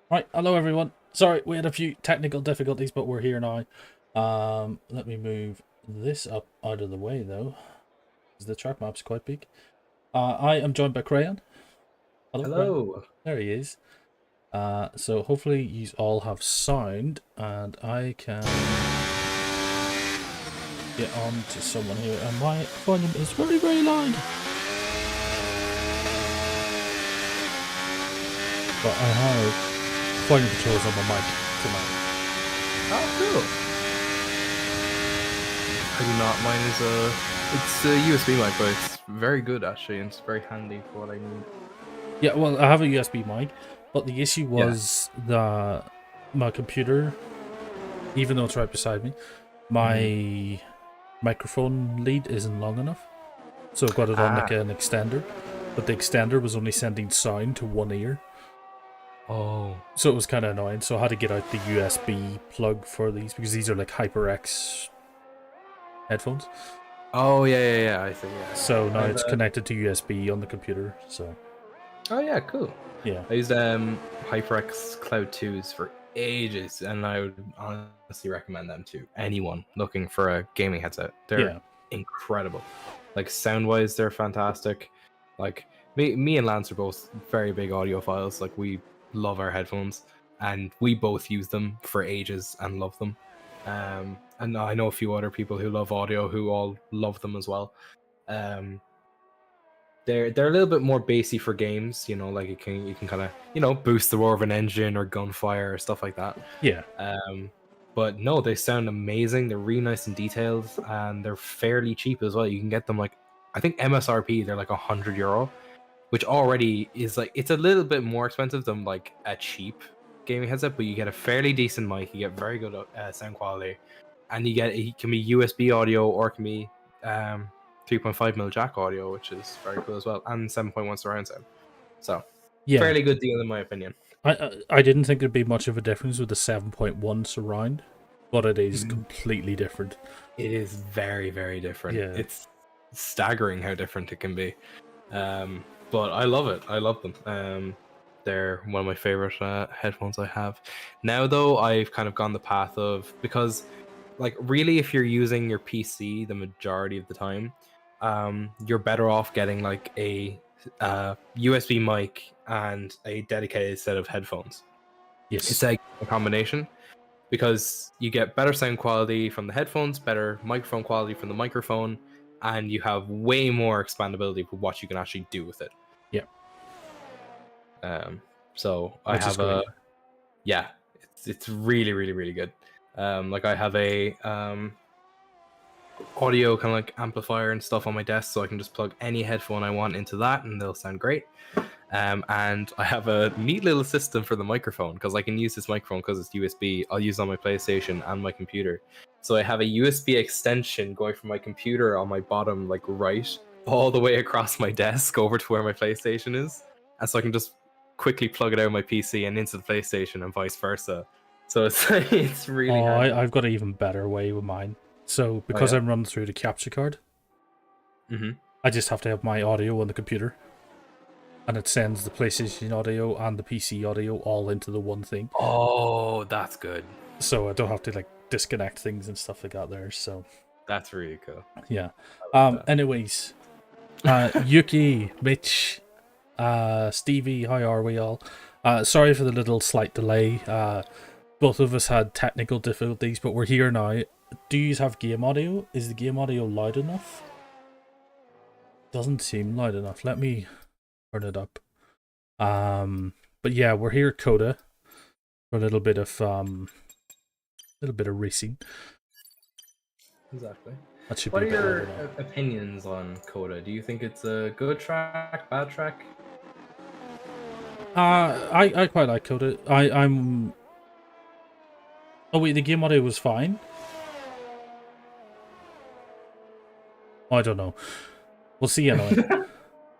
Right, hello everyone. Sorry, we had a few technical difficulties, but we're here now. Let me move this up out of the way though, because the track map's quite big. I am joined by Crayon. Hello, Crayon. Hello. There he is. So hopefully you all have sound, and I can get on to someone here. And my volume is very, very loud, but I have volume controls on my mic tonight. Oh, cool. I do not. Mine is it's a USB mic, but it's very good actually, and it's very handy for what I need. Yeah, well, I have a USB mic, but the issue Yeah. was that my computer, even though it's right beside me, my microphone lead isn't long enough. So I've got it on like an extender, but the extender was only sending sound to one ear. Oh. So it was kind of annoying. So I had to get out the USB plug for these, because these are like HyperX headphones. Oh yeah. I see. Yeah. So now it's connected to USB on the computer. So. Oh yeah, cool. Yeah. I used HyperX Cloud 2s for ages, and I would honestly recommend them to anyone looking for a gaming headset. They're incredible. Like sound-wise, they're fantastic. Like me and Lance are both very big audiophiles. Like we love our headphones, and we both use them for ages and love them. And I know a few other people who love audio who all love them as well. They're a little bit more bassy for games, like you can kind of boost the roar of an engine or gunfire or stuff like that. Yeah. But no, they sound amazing. They're really nice and detailed, and they're fairly cheap as well. You can get them like, I think MSRP they're like €100, which already is like, it's a little bit more expensive than like a cheap gaming headset, but you get a fairly decent mic, you get very good sound quality, and it can be USB audio or it can be 3.5mm jack audio, which is very cool as well, and 7.1 surround sound. So Yeah. fairly good deal in my opinion. I didn't think there'd be much of a difference with the 7.1 surround, but it is completely different. It is very, very different. Yeah. It's staggering how different it can be. But I love it. I love them. They're one of my favorite headphones I have. Now, though, I've kind of gone the path of, because, like, really, if you're using your PC the majority of the time, you're better off getting like a USB mic and a dedicated set of headphones. Yes. It's like a combination, because you get better sound quality from the headphones, better microphone quality from the microphone, and you have way more expandability for what you can actually do with it. Yeah. So I have it's really, really, really good. Like I have a audio kind of like amplifier and stuff on my desk, so I can just plug any headphone I want into that and they'll sound great. And I have a neat little system for the microphone, because I can use this microphone because it's USB. I'll use it on my PlayStation and my computer. So I have a USB extension going from my computer on my bottom, like right, all the way across my desk over to where my PlayStation is. And so I can just quickly plug it out of my PC and into the PlayStation and vice versa. So it's really handy. I've got an even better way with mine. So because I'm running through the capture card, I just have to have my audio on the computer, and it sends the PlayStation audio and the PC audio all into the one thing. Oh, that's good. So I don't have to like disconnect things and stuff like that there. So that's really cool. Yeah. Anyways, Yuki, Mitch, Stevie, how are we all? Sorry for the little slight delay. Both of us had technical difficulties, but we're here now. Do you have game audio? Is the game audio loud enough? Doesn't seem loud enough. Let me turn it up. But yeah, we're here at Coda for a little bit of racing. Exactly. That should what be are your opinions on Coda? Do you think it's a good track, bad track? I quite like Coda. I'm. Oh wait, the game audio was fine. I don't know. We'll see anyway.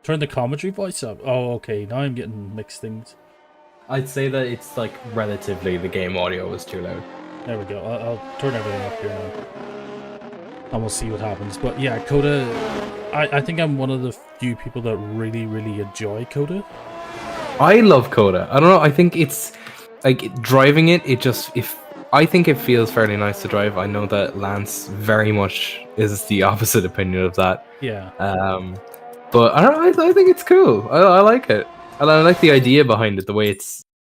Turn the commentary voice up. Oh, okay. Now I'm getting mixed things. I'd say that it's like relatively the game audio is too loud. There we go. I'll turn everything up here now, and we'll see what happens. But yeah, Coda. I think I'm one of the few people that really, really enjoy Coda. I love Coda. I don't know. I think it's like driving it. It just if I think it feels fairly nice to drive. I know that Lance very much is the opposite opinion of that. Yeah. But I don't know. I think it's cool. I like it, and I like the idea behind it. The way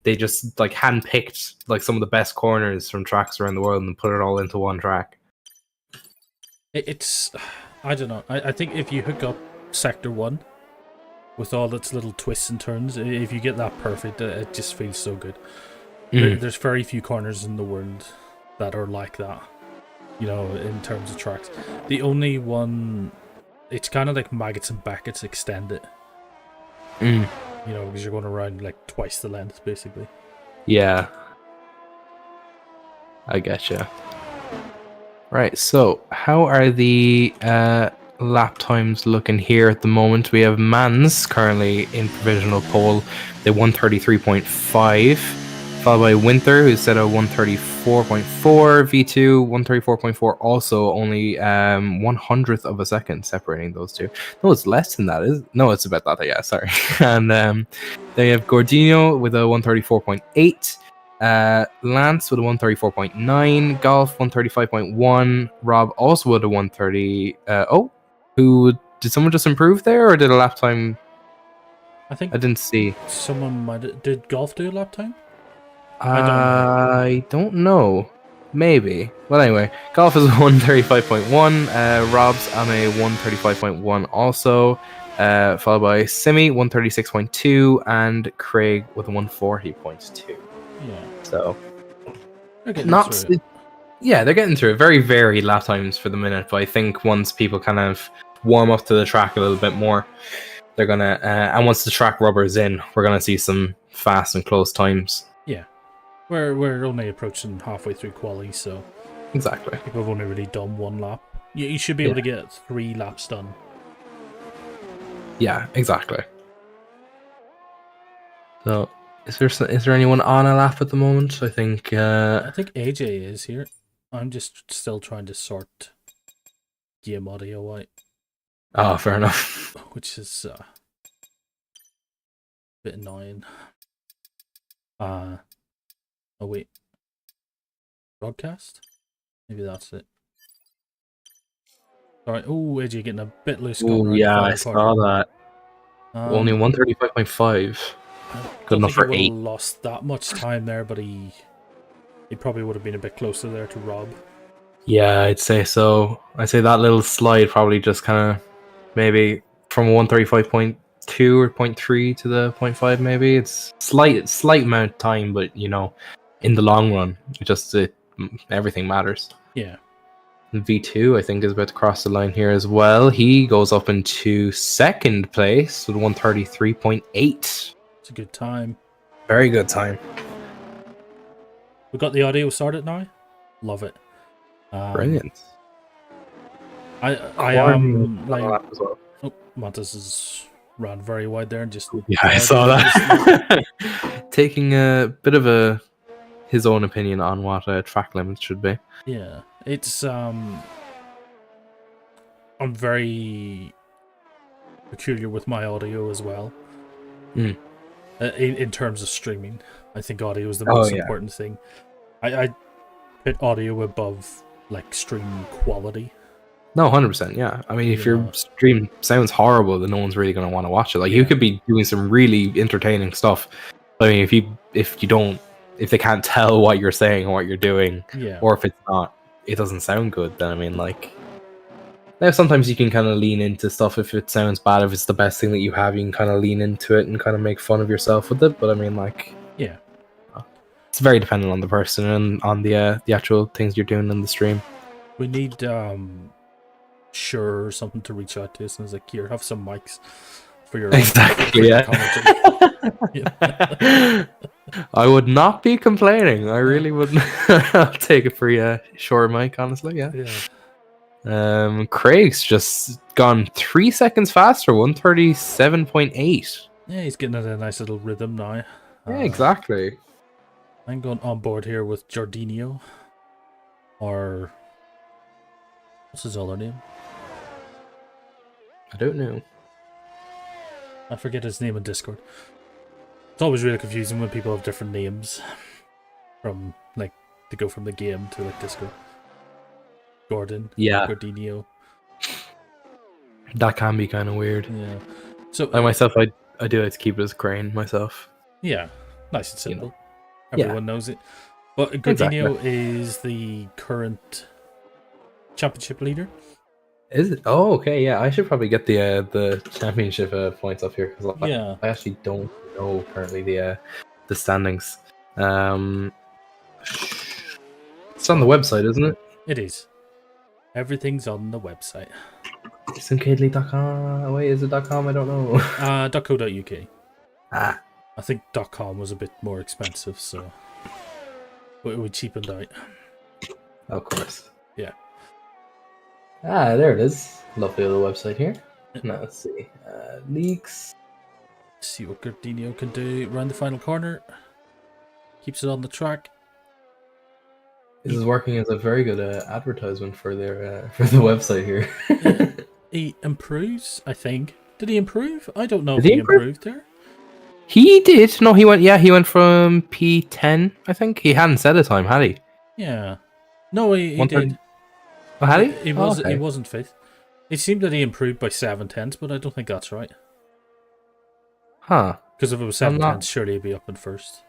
they just like handpicked like some of the best corners from tracks around the world and put it all into one track. It's, I don't know. I think if you hook up Sector 1 with all its little twists and turns, if you get that perfect, it just feels so good. There's very few corners in the world that are like that, you know, in terms of tracks. The only one, it's kind of like Maggots and Beckets extended. You know, because you're going around like twice the length, basically. Yeah. I getcha. Right, so how are the lap times looking here at the moment? We have Mans currently in provisional pole, the 133.5, followed by Winter, who's set at 134.4, V2, 134.4, also only 100th of a second separating those two. No, it's less than that, is it? No, it's about that, yeah, sorry. And they have Gordino with a 134.8, Lance with a 134.9, Golf 135.1, Rob also with a 130. Who did someone just improve there, or did a lap time? I think I didn't see. someone might. Did Golf do a lap time? I don't know. Maybe. Well, anyway, Golf is 135.1. Rob's on a 135.1 also. Followed by Simi 136.2 and Craig with a 140.2. Yeah. So Not. Yeah, they're getting through it. Very varied lap times for the minute, but I think once people kind of warm up to the track a little bit more, they're gonna and once the track rubber's in, we're gonna see some fast and close times. Yeah, we're only approaching halfway through quali, so exactly. People have only really done one lap. You should be able to get 3 laps done. Yeah, exactly. So, is there anyone on a lap at the moment? I think AJ is here. I'm just still trying to sort game audio out. Oh, fair enough. Which is a bit annoying. Oh wait. Broadcast? Maybe that's it. Alright, oh, AJ getting a bit loose. Oh yeah, I saw that. Only 135.5. Good enough for 8. Lost that much time there, but he probably would have been a bit closer there to Rob. Yeah, I'd say so. I'd say that little slide probably just kind of maybe from 135.2 or 0.3 to the 0.5 maybe. It's slight amount of time, but you know, in the long run, everything matters. Yeah. V2, I think, is about to cross the line here as well. He goes up into second place with 133.8. It's a good time. Very good time. We've got the audio started now. Love it. Brilliant. I am like, well. Oh, Montes has ran very wide there and just I saw that. Taking a bit of his own opinion on what track limits should be. Yeah, it's I'm very peculiar with my audio as well. In terms of streaming, I think audio is the most important thing. I put audio above like stream quality. No, 100%. Yeah, I mean, if your stream sounds horrible, then no one's really going to want to watch it. Like you could be doing some really entertaining stuff. I mean, if they can't tell what you're saying or what you're doing, or if it doesn't sound good, then I mean, like, now sometimes you can kind of lean into stuff if it sounds bad. If it's the best thing that you have, you can kind of lean into it and kind of make fun of yourself with it. But I mean, like, it's very dependent on the person and on the actual things you're doing in the stream. We need Sure or something to reach out to us and it's like, here, have some mics for your exactly. I would not be complaining. I really wouldn't. I'll take it for a short mic, honestly. Yeah. Craig's just gone 3 seconds faster, 137.8. Yeah, he's getting a nice little rhythm now. Yeah, exactly. I'm going on board here with Jardinio. Or what's his other name? I don't know. I forget his name in Discord. It's always really confusing when people have different names. from like to go from the game to like disco. Yeah, Gordinio. that can be kind of weird. Yeah. So Like myself, I do like to keep it as Crane myself. yeah, nice and You know. simple. Yeah, Everyone knows it. But exactly. Gordinio is the current championship leader. Is it? Oh, okay. Yeah, I should probably get the championship points up here because Yeah, I actually don't know currently the standings. Um, it's on the spot. website, isn't it? It is. Everything's on the website. Simcade.com. Wait, is it .com? I don't know. .co.uk. Ah, I think .com was a bit more expensive, so we cheapened out. of course. Yeah. Ah, there it is. Lovely little website here. Now let's see. Leaks. See what Gordinio can do around the final corner. Keeps it on the track. This is working as a very good advertisement for their for the website here. He improves, I think. Did he improve? I don't know Did if he he improve? improved there. He did. No, he went. Yeah, he went from P10. I think he hadn't said a time, had he? Yeah. No, he 130. did. Oh, had he? He Oh, was he okay. wasn't fifth. It seemed that he improved by 7/10, but I don't think that's right. Huh. Because if it was I'm 7/10, not. surely he'd be up in first.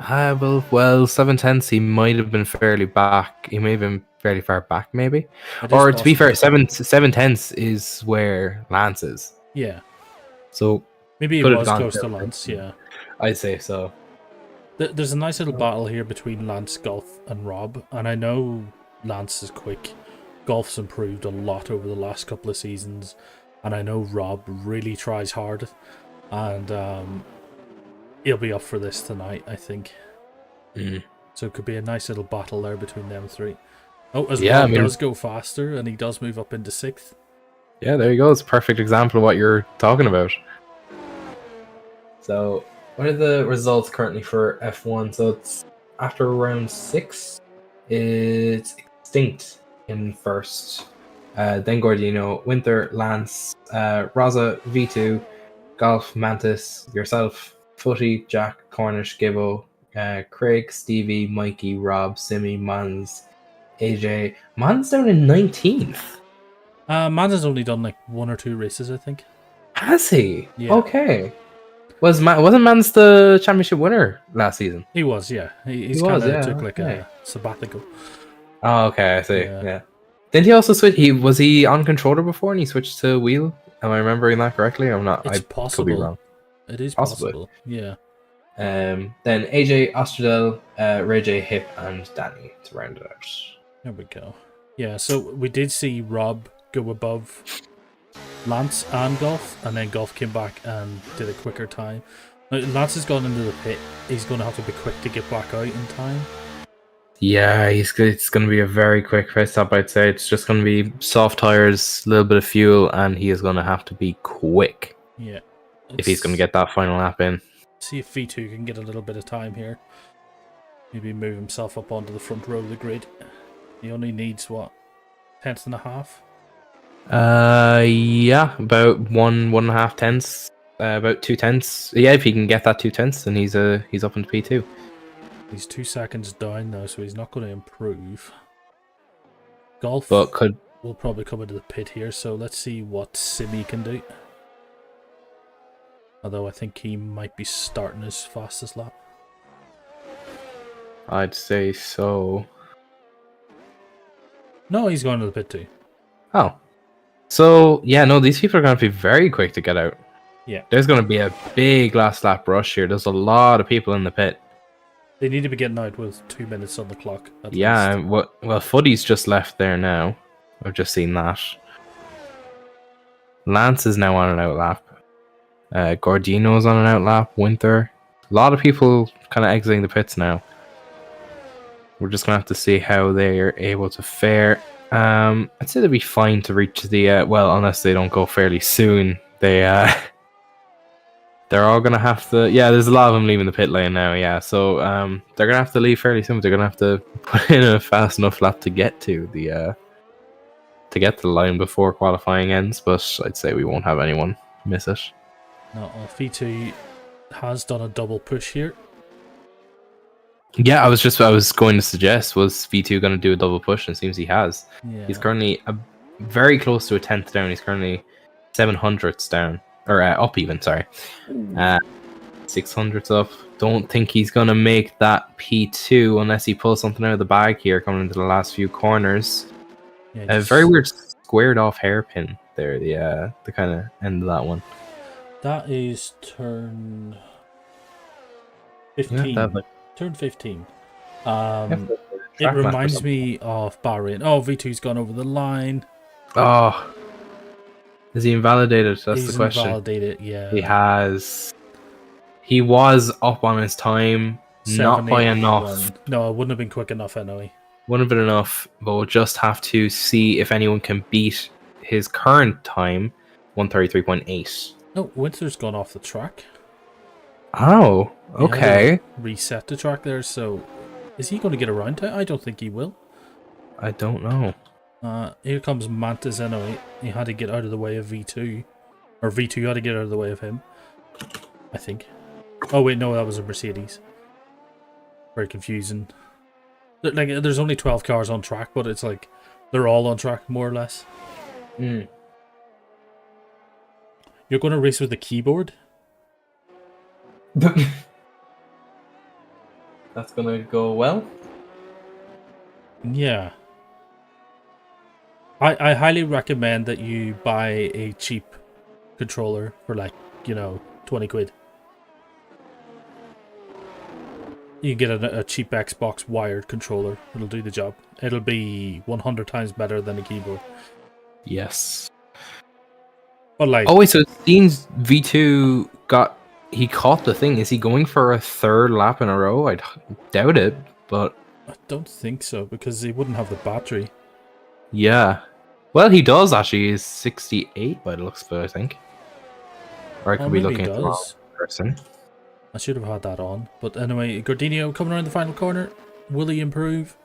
Well, 7/10. He might have been fairly back. He may have been fairly far back, maybe. It is Or to be fair, possible. 7/10 is where Lance is. Yeah. So Maybe he could have was gone close to 7/10. Lance, yeah. I'd say so. There's a nice little battle here between Lance, Golf, and Rob, and I know Lance is quick. Golf's improved a lot over the last couple of seasons, and I know Rob really tries hard, and he'll be up for this tonight, I think. Mm. So it could be a nice little battle there between them three. Oh, as Yeah, Rob does go faster, and he does move up into 6th. yeah, there you go. It's a perfect example of what you're talking about. So, what are the results currently for F1? So it's after round 6, it's Extinct in first. Then Gordino, Winter, Lance, Raza, V2, Golf, Mantis, yourself, Footy, Jack, Cornish, Gibbo, Craig, Stevie, Mikey, Rob, Simi, Mans, AJ. Mans down in 19th. Man's only done like 1 or 2 races, I think. Has he? Yeah. Okay. Wasn't Mans the championship winner last season? He was, yeah. He's He was, kind of yeah, took like okay. a sabbatical. Oh, okay, I see. Yeah. Yeah. Didn't he also switch? Was he on controller before and he switched to wheel? Am I remembering that correctly? I'm not. It's I possible. could be wrong. It is Possibly. possible. Yeah. Then AJ, Ostradel, Ray J, Hip, and Danny to round it out. There we go. Yeah, so we did see Rob go above Lance and Golf, and then Golf came back and did a quicker time. Now, Lance has gone into the pit. He's going to have to be quick to get back out in time. Yeah, it's going to be a very quick pit stop, I'd say. It's just going to be soft tires, a little bit of fuel, and he is going to have to be quick. Yeah. If he's going to get that final lap in. See if V2 can get a little bit of time here. Maybe move himself up onto the front row of the grid. He only needs, what, 10th and a half? Yeah, about 1.5 tenths, about 2 tenths. Yeah, if he can get that 2 tenths, then he's up into P2. He's 2 seconds down now, so he's not going to improve. Golf But will probably come into the pit here, so let's see what Simi can do. Although I think he might be starting his fastest lap. I'd say so. No, he's going to the pit too. Oh. So, yeah, no, these people are going to be very quick to get out. Yeah. There's going to be a big last lap rush here. There's a lot of people in the pit. They need to be getting out with 2 minutes on the clock. At Yeah, least. well, Footy's just left there now. I've just seen that. Lance is now on an out lap. Gordino's on an out lap. Winter. A lot of people kind of exiting the pits now. We're just going to have to see how they are able to fare. I'd say they'll be fine to reach the... well, unless they don't go fairly soon. They're all going to have to... Yeah, there's a lot of them leaving the pit lane now, yeah. So they're going to have to leave fairly soon. They're going to have to put in a fast enough lap to get to the line before qualifying ends. But I'd say we won't have anyone miss it. No, V2 has done a double push here. Yeah, I was going to suggest, was V2 going to do a double push? And it seems he has. Yeah. He's currently very close to a 10th down. He's currently 700ths down, or up even. Sorry, 600ths up. Don't think he's going to make that P2 unless he pulls something out of the bag here, coming into the last few corners. Yeah, A very weird squared off hairpin there. The kind of end of that one. That is turn 15. Yeah, turn 15. It It reminds me of Bahrain. Oh, V2's gone over the line. Oh, is he invalidated? That's He's the question. Invalidated, yeah. He has. He was up on his time, not by enough. No, it wouldn't have been quick enough anyway. Wouldn't have been enough, but we'll just have to see if anyone can beat his current time, 133.8. No, Winter's gone off the track. Oh, okay. Reset the track there, so is he going to get around to it? I don't think he will. I don't know. Here comes Mantis anyway. He had to get out of the way of V2. Or V2 had to get out of the way of him. I think. Oh wait, no, that was a Mercedes. Very confusing. Like, there's only 12 cars on track, but it's like they're all on track, more or less. Mm. You're going to race with the keyboard? That's gonna go well. Yeah. I highly recommend that you buy a cheap controller for like, 20 quid. You can get a cheap Xbox wired controller. It'll do the job. It'll be 100 times better than a keyboard. Yes. But like... Oh wait, so it seems V2 he caught the thing. Is he going for a third lap in a row? I doubt it, but... I don't think so, because he wouldn't have the battery. Yeah. Well, he does actually. He's 68 by the looks of it, I think. Or I could be looking at the wrong person. I should have had that on. But anyway, Gordinho coming around the final corner. Will he improve?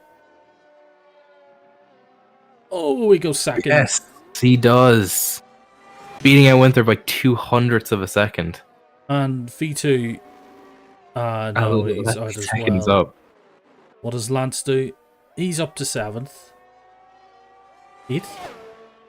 Oh, he goes second. Yes, he does. Beating out Winter by 200ths of a second. And V2... no, he's out as seconds well. Up. What does Lance do? He's up to 7th. 8th?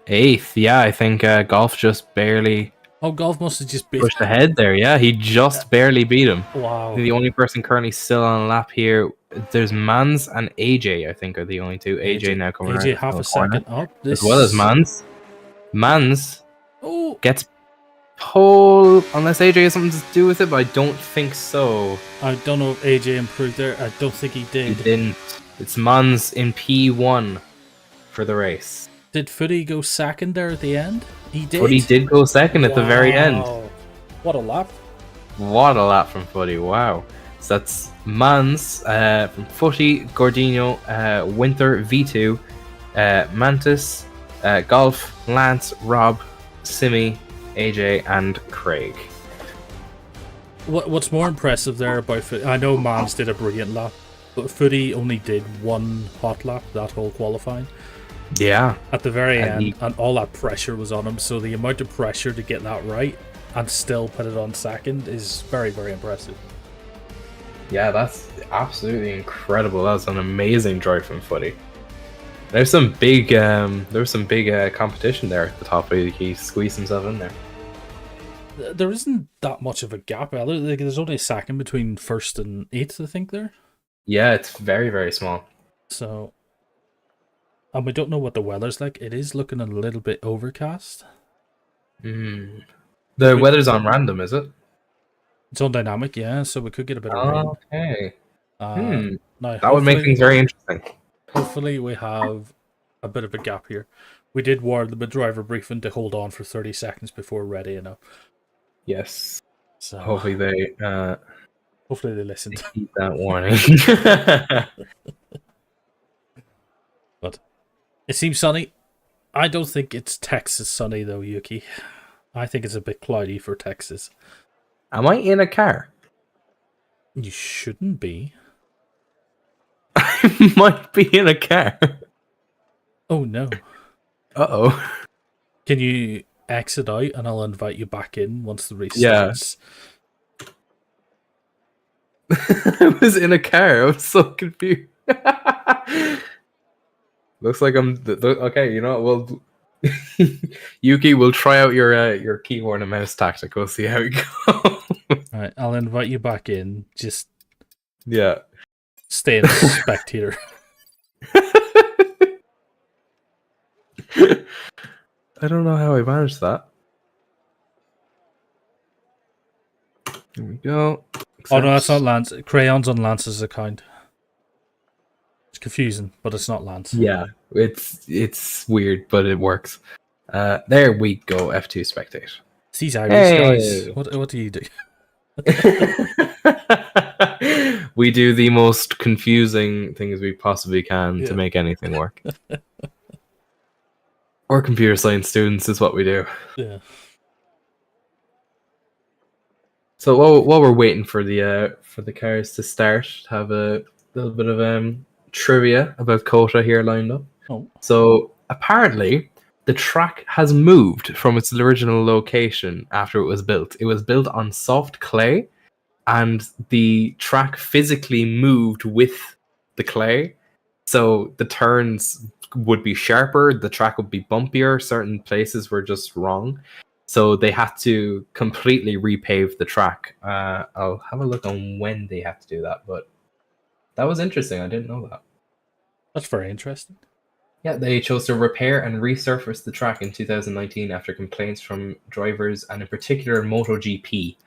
8th, yeah, I think Golf just barely... Oh, Golf must have just pushed ahead there, yeah. He just barely beat him. Wow. The only person currently still on a lap here, there's Mans and AJ, I think, are the only two. AJ now coming around. AJ half a second up. As well as Mans. Mans oh. gets pole, unless AJ has something to do with it, but I don't think so. I don't know if AJ improved there. I don't think he did. He didn't. It's Mans in P1 for the race. Did Footy go second there at the end? He did. Footy did go second at the very end. What a lap. What a lap from Footy, wow. So that's Mans from Footy, Gordinho, Winter, V2, Mantis, Golf, Lance, Rob, Simi, AJ, and Craig. What's more impressive there about Footy? I know Mans did a brilliant lap, but Footy only did one hot lap that whole qualifying. Yeah. At the very end, and all that pressure was on him, so the amount of pressure to get that right and still put it on second is very, very impressive. Yeah, that's absolutely incredible. That's an amazing drive from Footy. There's some big competition there at the top. He squeezed himself in there. There isn't that much of a gap. There's only a second between 1st and 8th, I think, there. Yeah, it's very, very small. So... And we don't know what the weather's like. It is looking a little bit overcast. The weather's on random, is it? It's on dynamic, yeah, so we could get a bit of rain. Okay. Now, that would make things very interesting. Hopefully we have a bit of a gap here. We did warn the driver briefing to hold on for 30 seconds before ready, Yes. So hopefully they listened. Keep that warning. But it seems sunny. I don't think it's Texas sunny though, Yuki. I think it's a bit cloudy for Texas. Am I in a car? You shouldn't be. I might be in a car. Oh no. Uh-oh. Can you exit out and I'll invite you back in once the race starts? I was in a car. I was so confused. Looks like I'm okay. You know what? Well, Yuki, we'll try out your keyboard and mouse tactic. We'll see how it goes. Alright, I'll invite you back in. Just Yeah. stay as spectator. I don't know how I managed that. There we go. Oh no, that's not Accept. Lance. Crayons on Lance's account. It's confusing, but it's not Lance. Yeah, it's weird, but it works. There we go. F2 spectate. It's these Irish guys. Hey! What do you do? We do the most confusing things we possibly can to make anything work. Or computer science students is what we do. Yeah. So while we're waiting for the cars to start, have a little bit of trivia about Kota here lined up. Oh. So apparently, the track has moved from its original location after it was built. It was built on soft clay, and the track physically moved with the clay. So the turns would be sharper, the track would be bumpier, certain places were just wrong. So they had to completely repave the track. I'll have a look on when they had to do that, but that was interesting. I didn't know that. That's very interesting. Yeah, they chose to repair and resurface the track in 2019 after complaints from drivers, and in particular MotoGP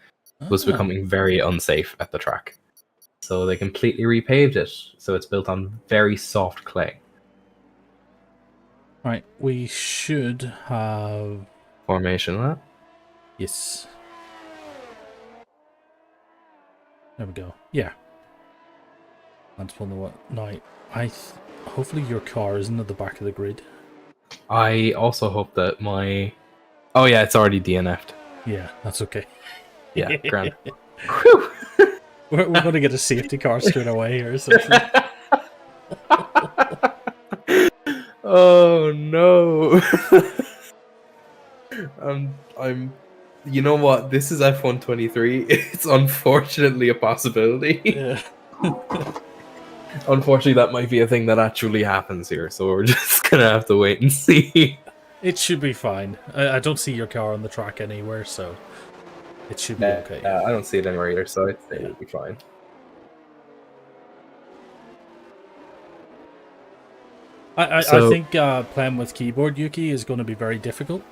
was becoming very unsafe at the track. So they completely repaved it. So it's built on very soft clay. Right, we should have Formation of that. yes. There we go. Yeah. That's one of what now. Hopefully your car isn't at the back of the grid. I also hope that my... Oh yeah, it's already DNF'd. Yeah, that's okay. Yeah, grand. We're going to get a safety car straight away here. So oh no. I'm you know what, this is F123. It's unfortunately a possibility. Yeah. Unfortunately, that might be a thing that actually happens here, so we're just gonna have to wait and see. It should be fine. I don't see your car on the track anywhere, so it should be okay. I don't see it anywhere either, so I'd say it'll be fine. I think playing with keyboard, Yuki, is going to be very difficult.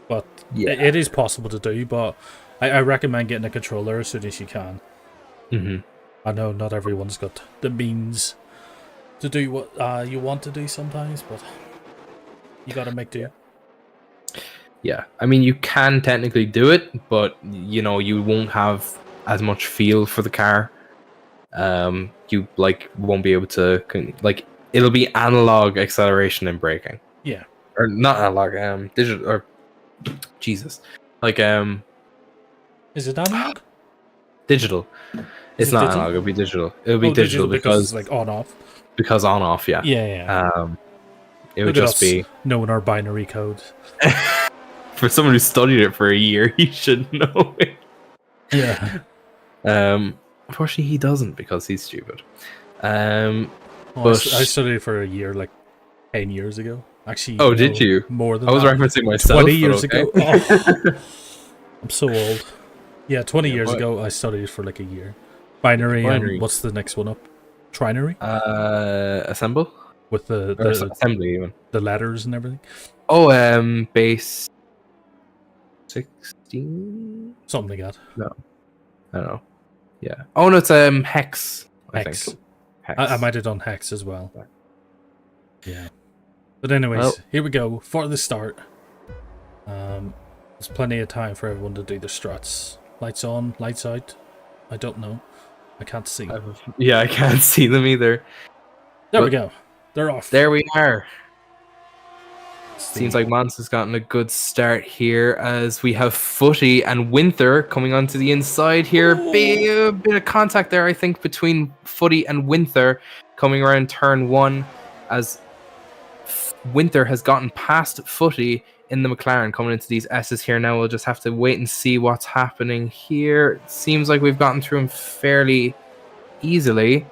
But yeah, it is possible to do, but I recommend getting a controller as soon as you can. Mm-hmm. I know not everyone's got the means to do what you want to do sometimes, but you got to make do. Yeah, I mean, you can technically do it, but you know, you won't have as much feel for the car. You won't be able to it'll be analog acceleration and braking. Yeah, or not analog, digital, or Jesus, is it analog? Digital. It's not analog. It'll be digital. It'll be digital because it's like on off. Because on off, yeah. Yeah. It would just be knowing our binary code. For someone who studied it for a year, he should know it. Yeah. Unfortunately, he doesn't because he's stupid. But I studied it for a year, like 10 years ago. Actually, oh, did you? More than I was that. referencing myself. 20 years ago. Oh. I'm so old. Yeah, 20 years ago, I studied it for like a year. Binary, and what's the next one up? Trinary? Assemble? With the assembly, even. The letters and everything. Oh, base 16? Something like that. No. I don't know. Yeah. Oh, no, it's hex. Hex. Hex. I might have done hex as well. Yeah. But anyways, here we go. For the start. There's plenty of time for everyone to do the struts. Lights on, lights out. I don't know. I can't see. Yeah, I can't see them either. There we go. They're off. There we are. Seems like Mons has gotten a good start here as we have Footy and Winther coming onto the inside here. A bit of contact there, I think, between Footy and Winther coming around turn one as Winther has gotten past Footy in the McLaren coming into these S's here. Now we'll just have to wait and see what's happening here. It seems like we've gotten through him fairly easily.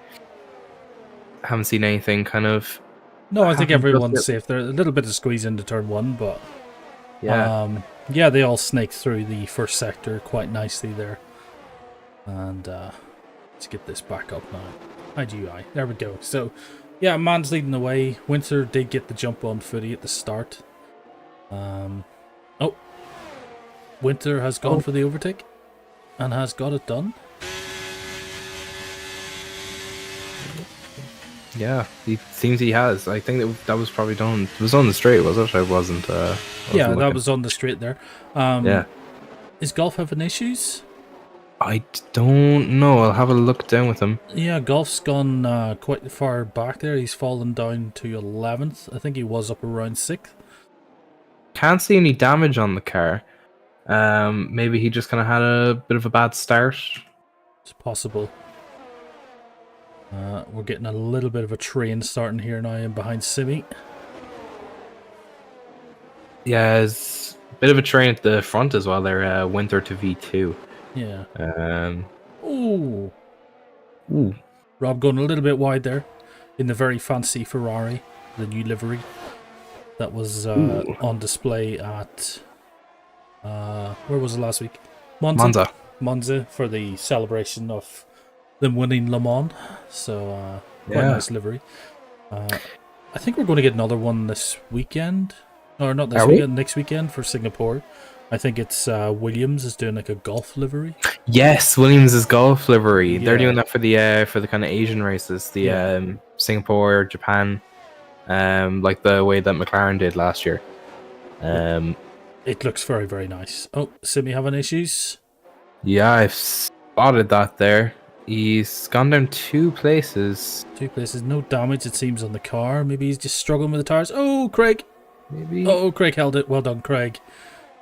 Haven't seen anything kind of. No, I think Haven't just everyone's yet. safe. There's a little bit of squeeze into turn one, but Yeah. yeah, they all snake through the first sector quite nicely there. And let's get this back up now. IGI. There we go. So, yeah, Man's leading the way. Winter did get the jump on Footy at the start. Oh, Winter has gone for the overtake and has got it done. Yeah, he seems he has. I think that was probably done. It was on the straight, was it? I wasn't. Yeah, looking. that was on the straight there. Yeah. Is Golf having issues? I don't know. I'll have a look down with him. Yeah, Golf's gone quite far back there. He's fallen down to 11th. I think he was up around 6th. Can't see any damage on the car. Maybe he just kind of had a bit of a bad start. It's possible. We're getting a little bit of a train starting here now in behind Simi. Yeah, it's a bit of a train at the front as well. They're Winter to V2. Yeah. Ooh. Rob going a little bit wide there in the very fancy Ferrari, the new livery that was on display at where was it last week? Monza for the celebration of them winning Le Mans. So quite a nice livery. I think we're going to get another one this weekend, or not this weekend, next weekend for Singapore. I think it's Williams is doing like a golf livery. Yes, Williams' golf livery. Yeah. They're doing that for the kind of Asian races, the Singapore, Japan, like the way that McLaren did last year. It looks very, very nice. Oh, Simi having issues? Yeah, I've spotted that there. He's gone down 2 places. 2 places, no damage it seems on the car. Maybe he's just struggling with the tires. Oh, Craig! Maybe. Oh, Craig held it. Well done, Craig.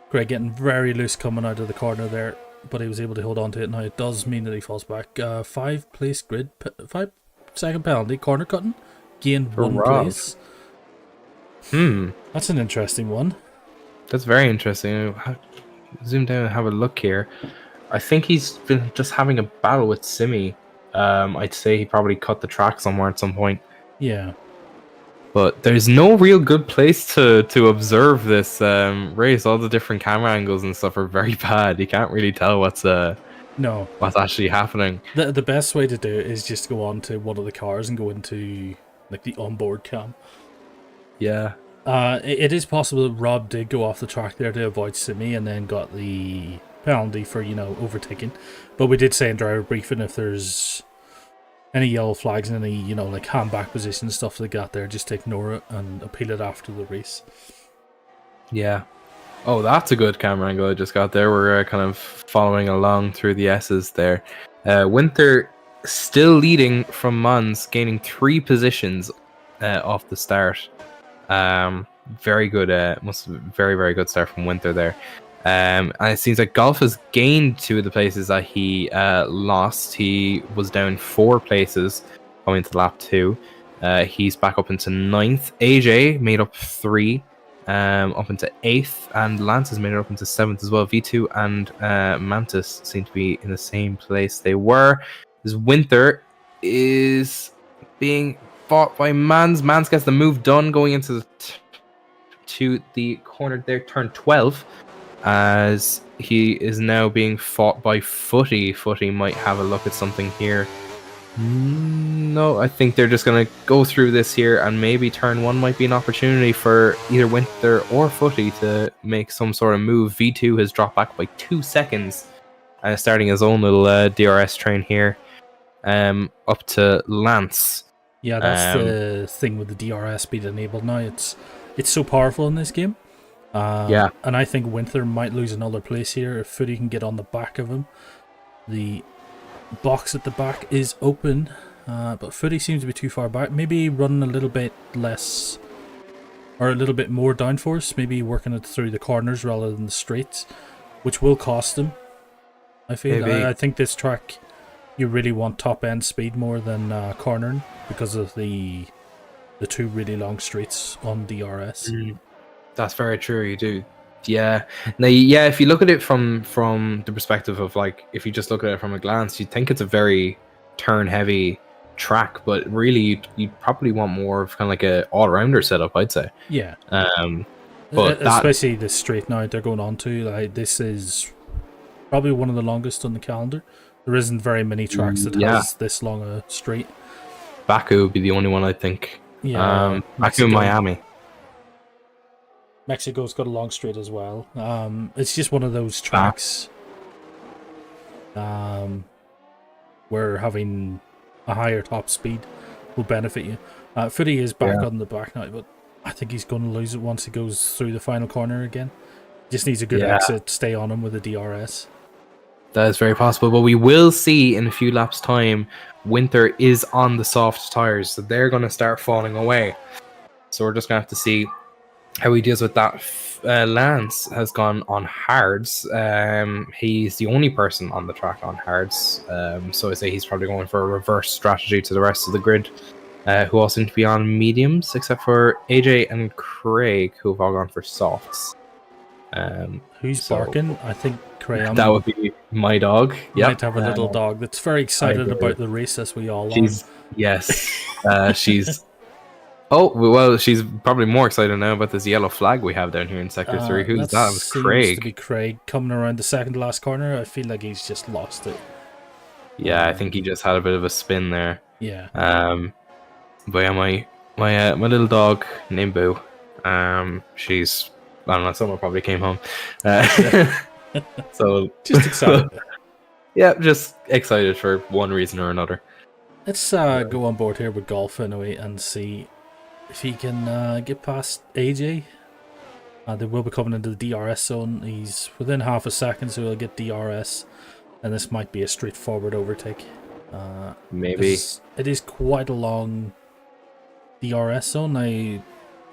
Craig getting very loose coming out of the corner there, but he was able to hold on to it. Now it does mean that he falls back. 5-place grid, 5-second penalty, corner cutting, gained 1 place. That's an interesting one. That's very interesting. Zoom down and have a look here. I think he's been just having a battle with Simi. I'd say he probably cut the track somewhere at some point. Yeah. But there's no real good place to observe this race. All the different camera angles and stuff are very bad. You can't really tell what's actually happening. The best way to do it is just go on to one of the cars and go into like the onboard cam. Yeah. It is possible that Rob did go off the track there to avoid Simi and then got the penalty for, overtaking. But we did say in driver briefing if there's any yellow flags and any, like hand back position stuff they got there, just ignore it and appeal it after the race. Yeah. Oh, that's a good camera angle I just got there. We're kind of following along through the S's there. Winter still leading from Mons, gaining 3 positions off the start. Very good, very, very good start from Winter there. And it seems like Golf has gained 2 of the places that he lost. He was down 4 places coming to lap 2. He's back up into 9th. AJ made up 3, up into 8th, and Lance has made it up into 7th as well. V2 and Mantis seem to be in the same place they were. This Winter is being fought by Mans. Mans gets the move done going into the corner there, turn 12. As he is now being fought by Footy. Footy might have a look at something here. No, I think they're just going to go through this here, and maybe turn 1 might be an opportunity for either Winter or Footy to make some sort of move. V2 has dropped back by 2 seconds and is starting his own little DRS train here. Up to Lance. Yeah, that's the thing with the DRS being enabled now. It's so powerful in this game. And I think Winter might lose another place here if Footy can get on the back of him. The box at the back is open, but Footy seems to be too far back. Maybe running a little bit less, or a little bit more downforce. Maybe working it through the corners rather than the straights, which will cost him. I feel. I think this track, you really want top end speed more than cornering because of the 2 really long straights on DRS. That's very true. You do, yeah. Now, yeah. If you look at it from the perspective of, like, if you just look at it from a glance, you'd think it's a very turn heavy track, but really you'd probably want more of kind of like a all-rounder setup, I'd say. Yeah. But especially this straight now they're going on to, like, this is probably one of the longest on the calendar. There isn't very many tracks that has this long a straight. Baku would be the only one, I think. Yeah, Baku and Miami. Mexico's got a long straight as well. It's just one of those tracks where having a higher top speed will benefit you. Footy is back on the back now, but I think he's going to lose it once he goes through the final corner again. Just needs a good exit, stay on him with a DRS. That is very possible, but we will see in a few laps' time, Winter is on the soft tyres, so they're going to start falling away. So we're just going to have to see how he deals with that. Lance has gone on hards. He's the only person on the track on hards, so I say he's probably going for a reverse strategy to the rest of the grid, who all seem to be on mediums, except for AJ and Craig, who have all gone for softs. Who's barking? I think Craig. That would be my dog. Yeah, might have a little dog that's very excited about the race, as we all are. She's. Oh, well, she's probably more excited now about this yellow flag we have down here in Sector 3. Who's that? It was Craig. Seems to be Craig coming around the second to last corner. I feel like he's just lost it. Yeah, I think he just had a bit of a spin there. Yeah. But yeah, my little dog named Boo. She's, I don't know, someone probably came home. So just excited. Yeah, just excited for one reason or another. Let's go on board here with Golf anyway and see if he can get past AJ. They will be coming into the DRS zone. He's within half a second, so he'll get DRS, and this might be a straightforward overtake. Maybe. It is quite a long DRS zone. They're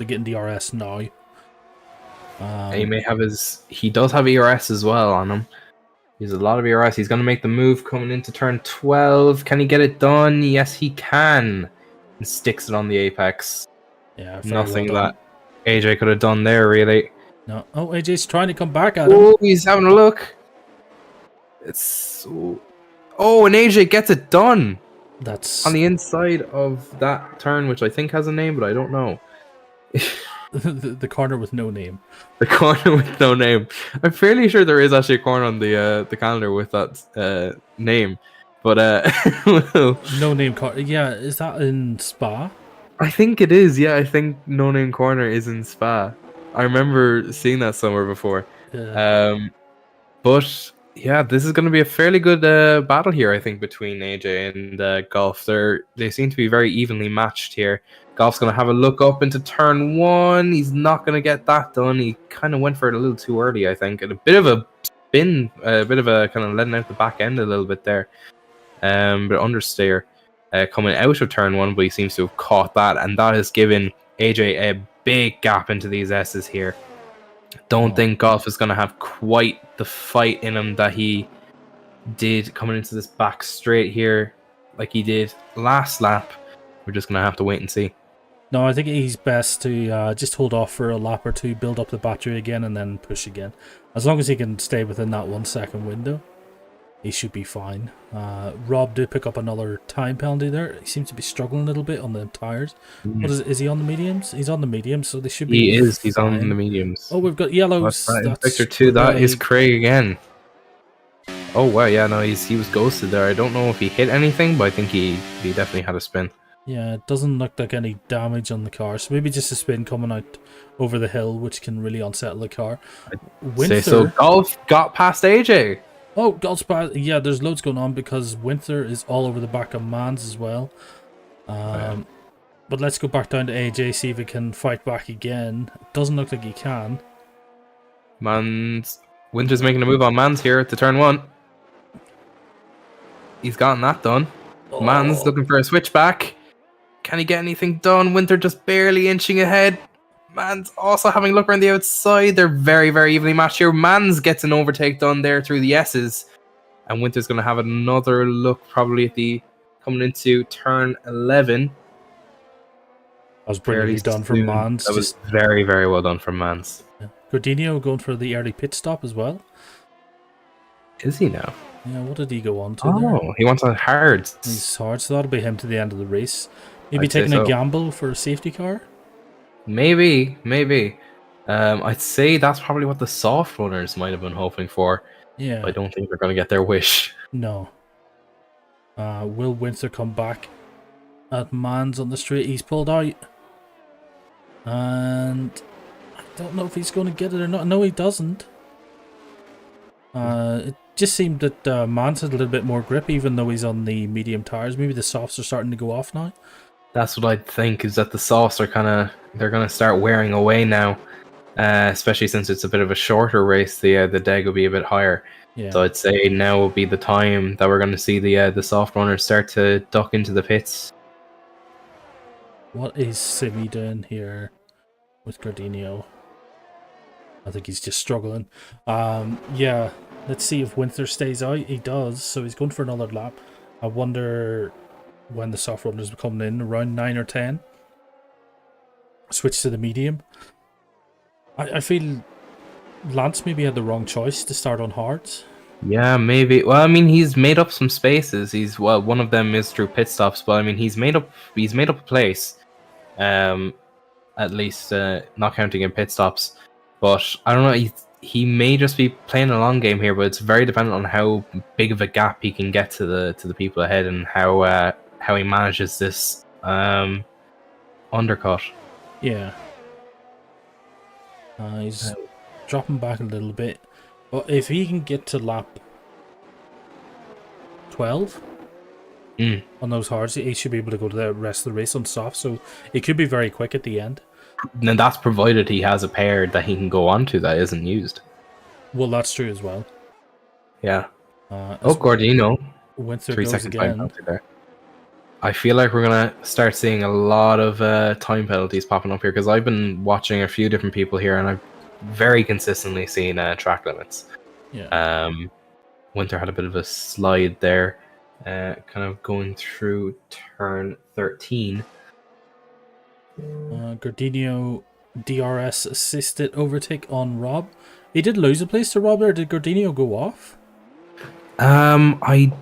getting DRS now. He may have he does have ERS as well on him. He's a lot of ERS. He's going to make the move coming into turn 12. Can he get it done? Yes, he can. And sticks it on the apex. Yeah, nothing that AJ could have done there, really. No. Oh, AJ's trying to come back at him. Oh, he's having a look. It's... Oh, and AJ gets it done. That's... on the inside of that turn, which I think has a name, but I don't know. the corner with no name. The corner with no name. I'm fairly sure there is actually a corner on the calendar with that name, but no name corner. Yeah, is that in Spa? I think it is. Yeah, I think No Name Corner is in Spa. I remember seeing that somewhere before. Yeah. But yeah, this is going to be a fairly good battle here, I think, between AJ and Golf. They seem to be very evenly matched here. Golf's going to have a look up into turn 1. He's not going to get that done. He kind of went for it a little too early, I think. And a bit of a spin, a bit of a kind of letting out the back end a little bit there. But understeer coming out of turn 1, but he seems to have caught that. And that has given AJ a big gap into these S's here. Don't think Golf is going to have quite the fight in him that he did coming into this back straight here, like he did last lap. We're just going to have to wait and see. No, I think he's best to just hold off for a lap or two, build up the battery again, and then push again. As long as he can stay within that 1 second window, he should be fine. Rob did pick up another time penalty there. He seems to be struggling a little bit on the tyres. What is he on the mediums? He's on the mediums, so they should be He's on the mediums. Oh, we've got yellows. That's Victor 2. That is Craig again. Oh, wow. Yeah, no, he was ghosted there. I don't know if he hit anything, but I think he definitely had a spin. Yeah, it doesn't look like any damage on the car, so maybe just a spin coming out over the hill, which can really unsettle the car. Winter, so Golf got past AJ. Oh, Golf's past. Yeah, there's loads going on because Winter is all over the back of Mans as well. But let's go back down to AJ, see if he can fight back again. It doesn't look like he can. Winter's making a move on Mans here to turn 1. He's gotten that done. Oh. Mans looking for a switchback. Can he get anything done? Winter just barely inching ahead. Mans also having a look around the outside. They're very, very evenly matched here. Mans gets an overtake done there through the S's. And Winter's going to have another look probably at coming into turn 11. That was brilliantly done from Mans. That was very, very well done from Mans. Yeah. Gordinho going for the early pit stop as well. Is he now? Yeah, what did he go on to there? Oh, he wants a hards. He's hard, so that'll be him to the end of the race. Maybe I'd say taking a so. gamble for a safety car? Maybe, maybe. I'd say that's probably what the soft runners might have been hoping for. But I Yeah, don't think they're going to get their wish. no. Will Winter come back at Mans on the straight? He's pulled out. And I don't know if he's going to get it or not. No, he doesn't. It just seemed that Mans had a little bit more grip, even though he's on the medium tires. Maybe the softs are starting to go off now. That's what I think, is that the softs are they're going to start wearing away now. Especially since it's a bit of a shorter race, the deg will be a bit higher. Yeah. So I'd say now will be the time that we're going to see the soft runners start to duck into the pits. What is Simi doing here with Gardino? I think he's just struggling. Yeah, let's see if Winter stays out. He does, so he's going for another lap. I wonder when the soft runners will come in, around 9 or 10. Switch to the medium. I feel Lance maybe had the wrong choice to start on hards. Yeah, maybe. Well, I mean, he's made up some spaces. One of them is through pit stops, but I mean, he's made up a place. At least not counting in pit stops. But I don't know. He may just be playing a long game here, but it's very dependent on how big of a gap he can get to the people ahead and how he manages this undercut. Yeah. He's dropping back a little bit. But if he can get to lap 12 on those hards, he should be able to go to the rest of the race on soft. So it could be very quick at the end. And that's provided he has a pair that he can go on to that isn't used. Well, that's true as well. Yeah. Gordino. Winter 3 goes seconds again. penalty there. I feel like we're gonna start seeing a lot of time penalties popping up here, because I've been watching a few different people here, and I've very consistently seen track limits. Yeah. Winter had a bit of a slide there, kind of going through turn 13. Gardino DRS assisted overtake on Rob. He did lose a place to Rob there. Did Gardino go off? I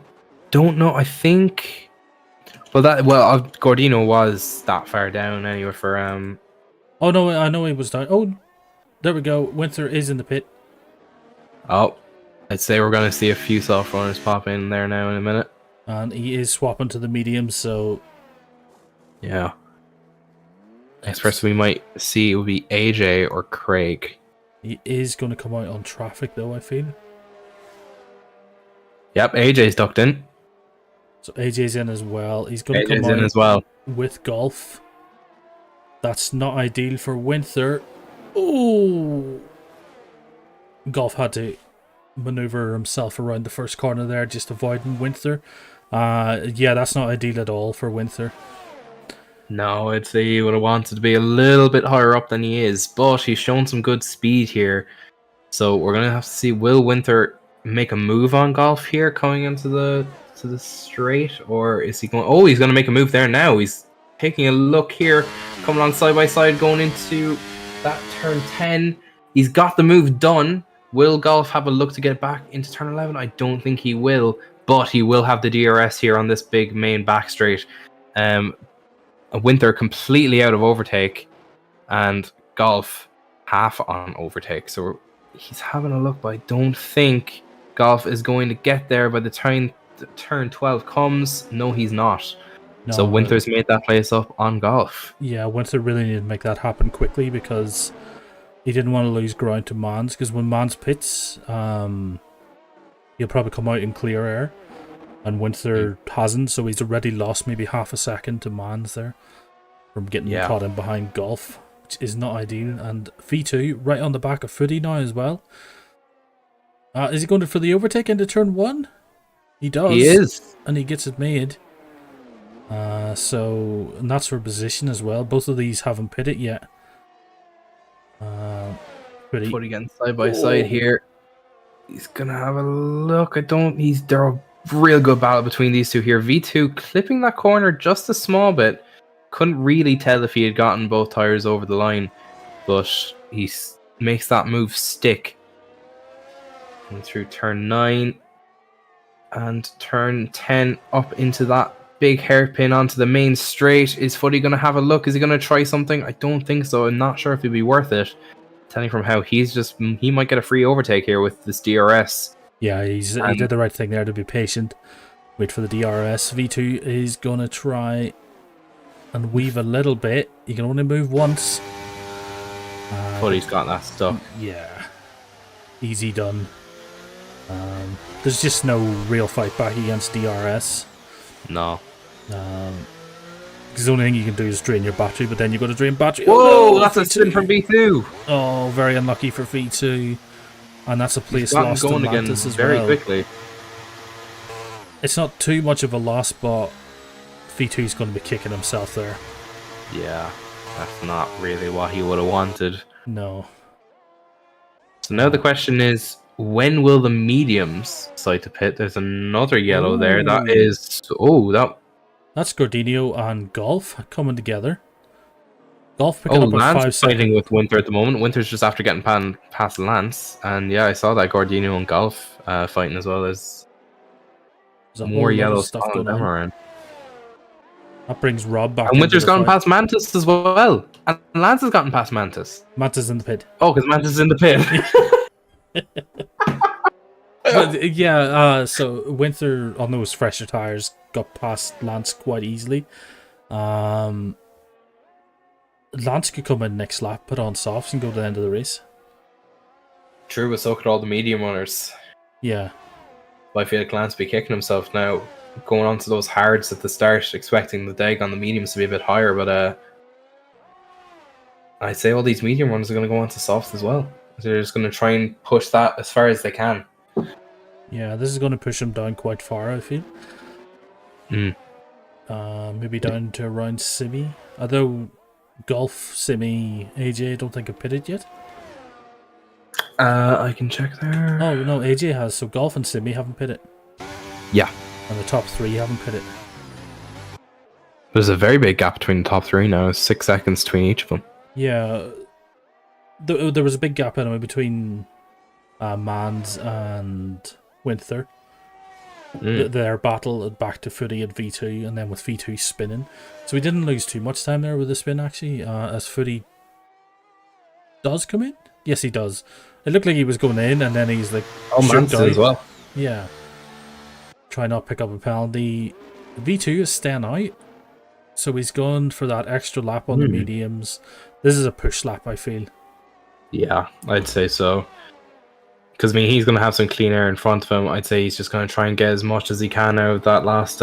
don't know. I think. Gordino was that far down anyway for Oh no, I know he was down. Oh, there we go. Winter is in the pit. Oh, I'd say we're gonna see a few soft runners pop in there now in a minute. And he is swapping to the medium, so yeah. Next person we might see will be AJ or Craig. He is going to come out on traffic though, I feel. Yep, AJ's ducked in. So AJ's in as well. He's going to AJ's come out in as well with Golf. That's not ideal for Winter. Oh! Golf had to maneuver himself around the first corner there, just avoiding Winter. Yeah, that's not ideal at all for Winter. No, I'd say he would have wanted to be a little bit higher up than he is, but he's shown some good speed here. So we're gonna have to see, will Winter make a move on Golf here coming into the straight, or is he going? Oh, he's gonna make a move there now. He's taking a look here, coming along side by side, going into that turn 10. He's got the move done. Will Golf have a look to get back into turn 11? I don't think he will, but he will have the DRS here on this big main back straight. Winter completely out of overtake, and Golf half on overtake. So he's having a look, but I don't think Golf is going to get there by the time turn 12 comes. No, he's not. No, so Winter's made that place up on Golf. Yeah, Winter really needed to make that happen quickly, because he didn't want to lose ground to Mans, because when Mans pits, he'll probably come out in clear air, and Winter hasn't, so he's already lost maybe half a second to Mans there from getting caught in behind Golf, which is not ideal. And V2 right on the back of Footy now as well. Is he going for the overtake into turn 1? He does. He is. And he gets it made. And that's for position as well. Both of these haven't pitted yet. Footy getting side by side here. He's gonna have a look. They're a real good battle between these two here. V2 clipping that corner just a small bit. Couldn't really tell if he had gotten both tires over the line, but he makes that move stick. And through turn 9. And turn 10 up into that big hairpin onto the main straight. Is Footy going to have a look? Is he going to try something? I don't think so. I'm not sure if it'd be worth it. Telling from how he might get a free overtake here with this DRS. Yeah, he did the right thing there to be patient. Wait for the DRS. V2 is going to try and weave a little bit. You can only move once. Footy's got that stuck. Yeah. Easy done. There's just no real fight back against DRS. No. Because the only thing you can do is drain your battery, but then you've got to drain battery. Whoa, oh, no, that's V2. a spin from V2. Oh, very unlucky for V2. And that's a place He's lost going to again Mantis as very well. quickly. It's not too much of a loss, but V2's going to be kicking himself there. Yeah, that's not really what he would have wanted. No. So now the question is, when will the mediums decide to pit? There's another yellow there. That is... Oh, that's Gordinho and Golf coming together. Golf picking up a Lance 5 is fighting second. with Winter at the moment. Winter's just after getting past Lance. And yeah, I saw that Gordinho and Golf fighting as well. There's a more whole lot yellow of stuff following going them on. around. That brings Rob back. And Winter's into the gotten fight. past Mantis as well. And Lance has gotten past Mantis. Mantis in the pit. Oh, because Mantis is in the pit. But yeah, so Winter on those fresher tires got past Lance quite easily. Lance could come in next lap, put on softs, and go to the end of the race. True, but so could all the medium runners. Yeah. But I feel like Lance be kicking himself now, going on to those hards at the start, expecting the deg on the mediums to be a bit higher, but I'd say all these medium runners are going to go on to softs as well. They're just going to try and push that as far as they can. Yeah, this is going to push him down quite far, I feel. Maybe down to around Simi. Although Golf, Simi, AJ, I don't think have pitted yet. I can check there. Oh, no, AJ has. So Golf and Simi haven't pitted. Yeah. And the top 3 haven't pitted. There's a very big gap between the top 3 now. 6 seconds between each of them. Yeah. There was a big gap anyway between Mans and Winther. Their battle back to Footy at V2, and then with V2 spinning. So we didn't lose too much time there with the spin, actually, as Footy does come in. Yes, he does. It looked like he was going in, and then he's like... Oh, Mans as well. Yeah. Try not pick up a penalty. V2 is staying out, so he's gone for that extra lap on the mediums. This is a push lap, I feel. Yeah, I'd say so. Because, I mean, he's going to have some clean air in front of him. I'd say he's just going to try and get as much as he can out of that last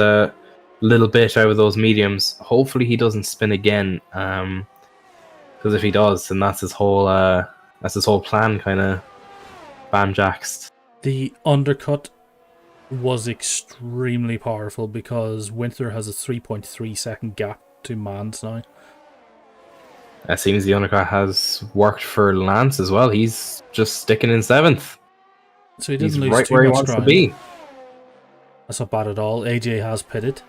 little bit out of those mediums. Hopefully he doesn't spin again. Because if he does, then that's his whole plan kind of banjaxed. The undercut was extremely powerful because Winter has a 3.3 second gap to Mans now. It seems the undercut has worked for Lance as well. He's just sticking in 7th. So he didn't He's lose right too where he much wants ground. to be. That's not bad at all. AJ has pitted.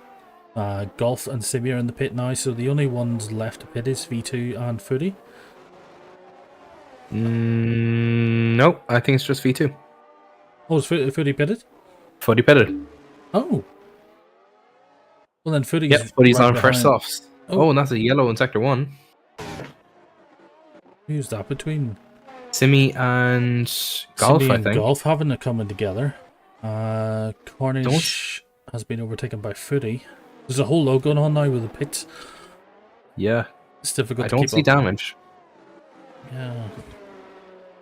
Golf and Simi are in the pit now, so the only ones left to pit is V2 and Footy. Nope, I think it's just V2. Oh, is Footy pitted? Footy pitted. Oh. Well, then Footy's... Yep, Footy's right on fresh behind. softs. Oh. Oh, and that's a yellow in Sector 1. Who's that between? Simi and Golf, Simi I and think. Golf having it coming together. Cornish has been overtaken by Footy. There's a whole lot going on now with the pits. Yeah. It's difficult I to don't keep see up. damage. Yeah.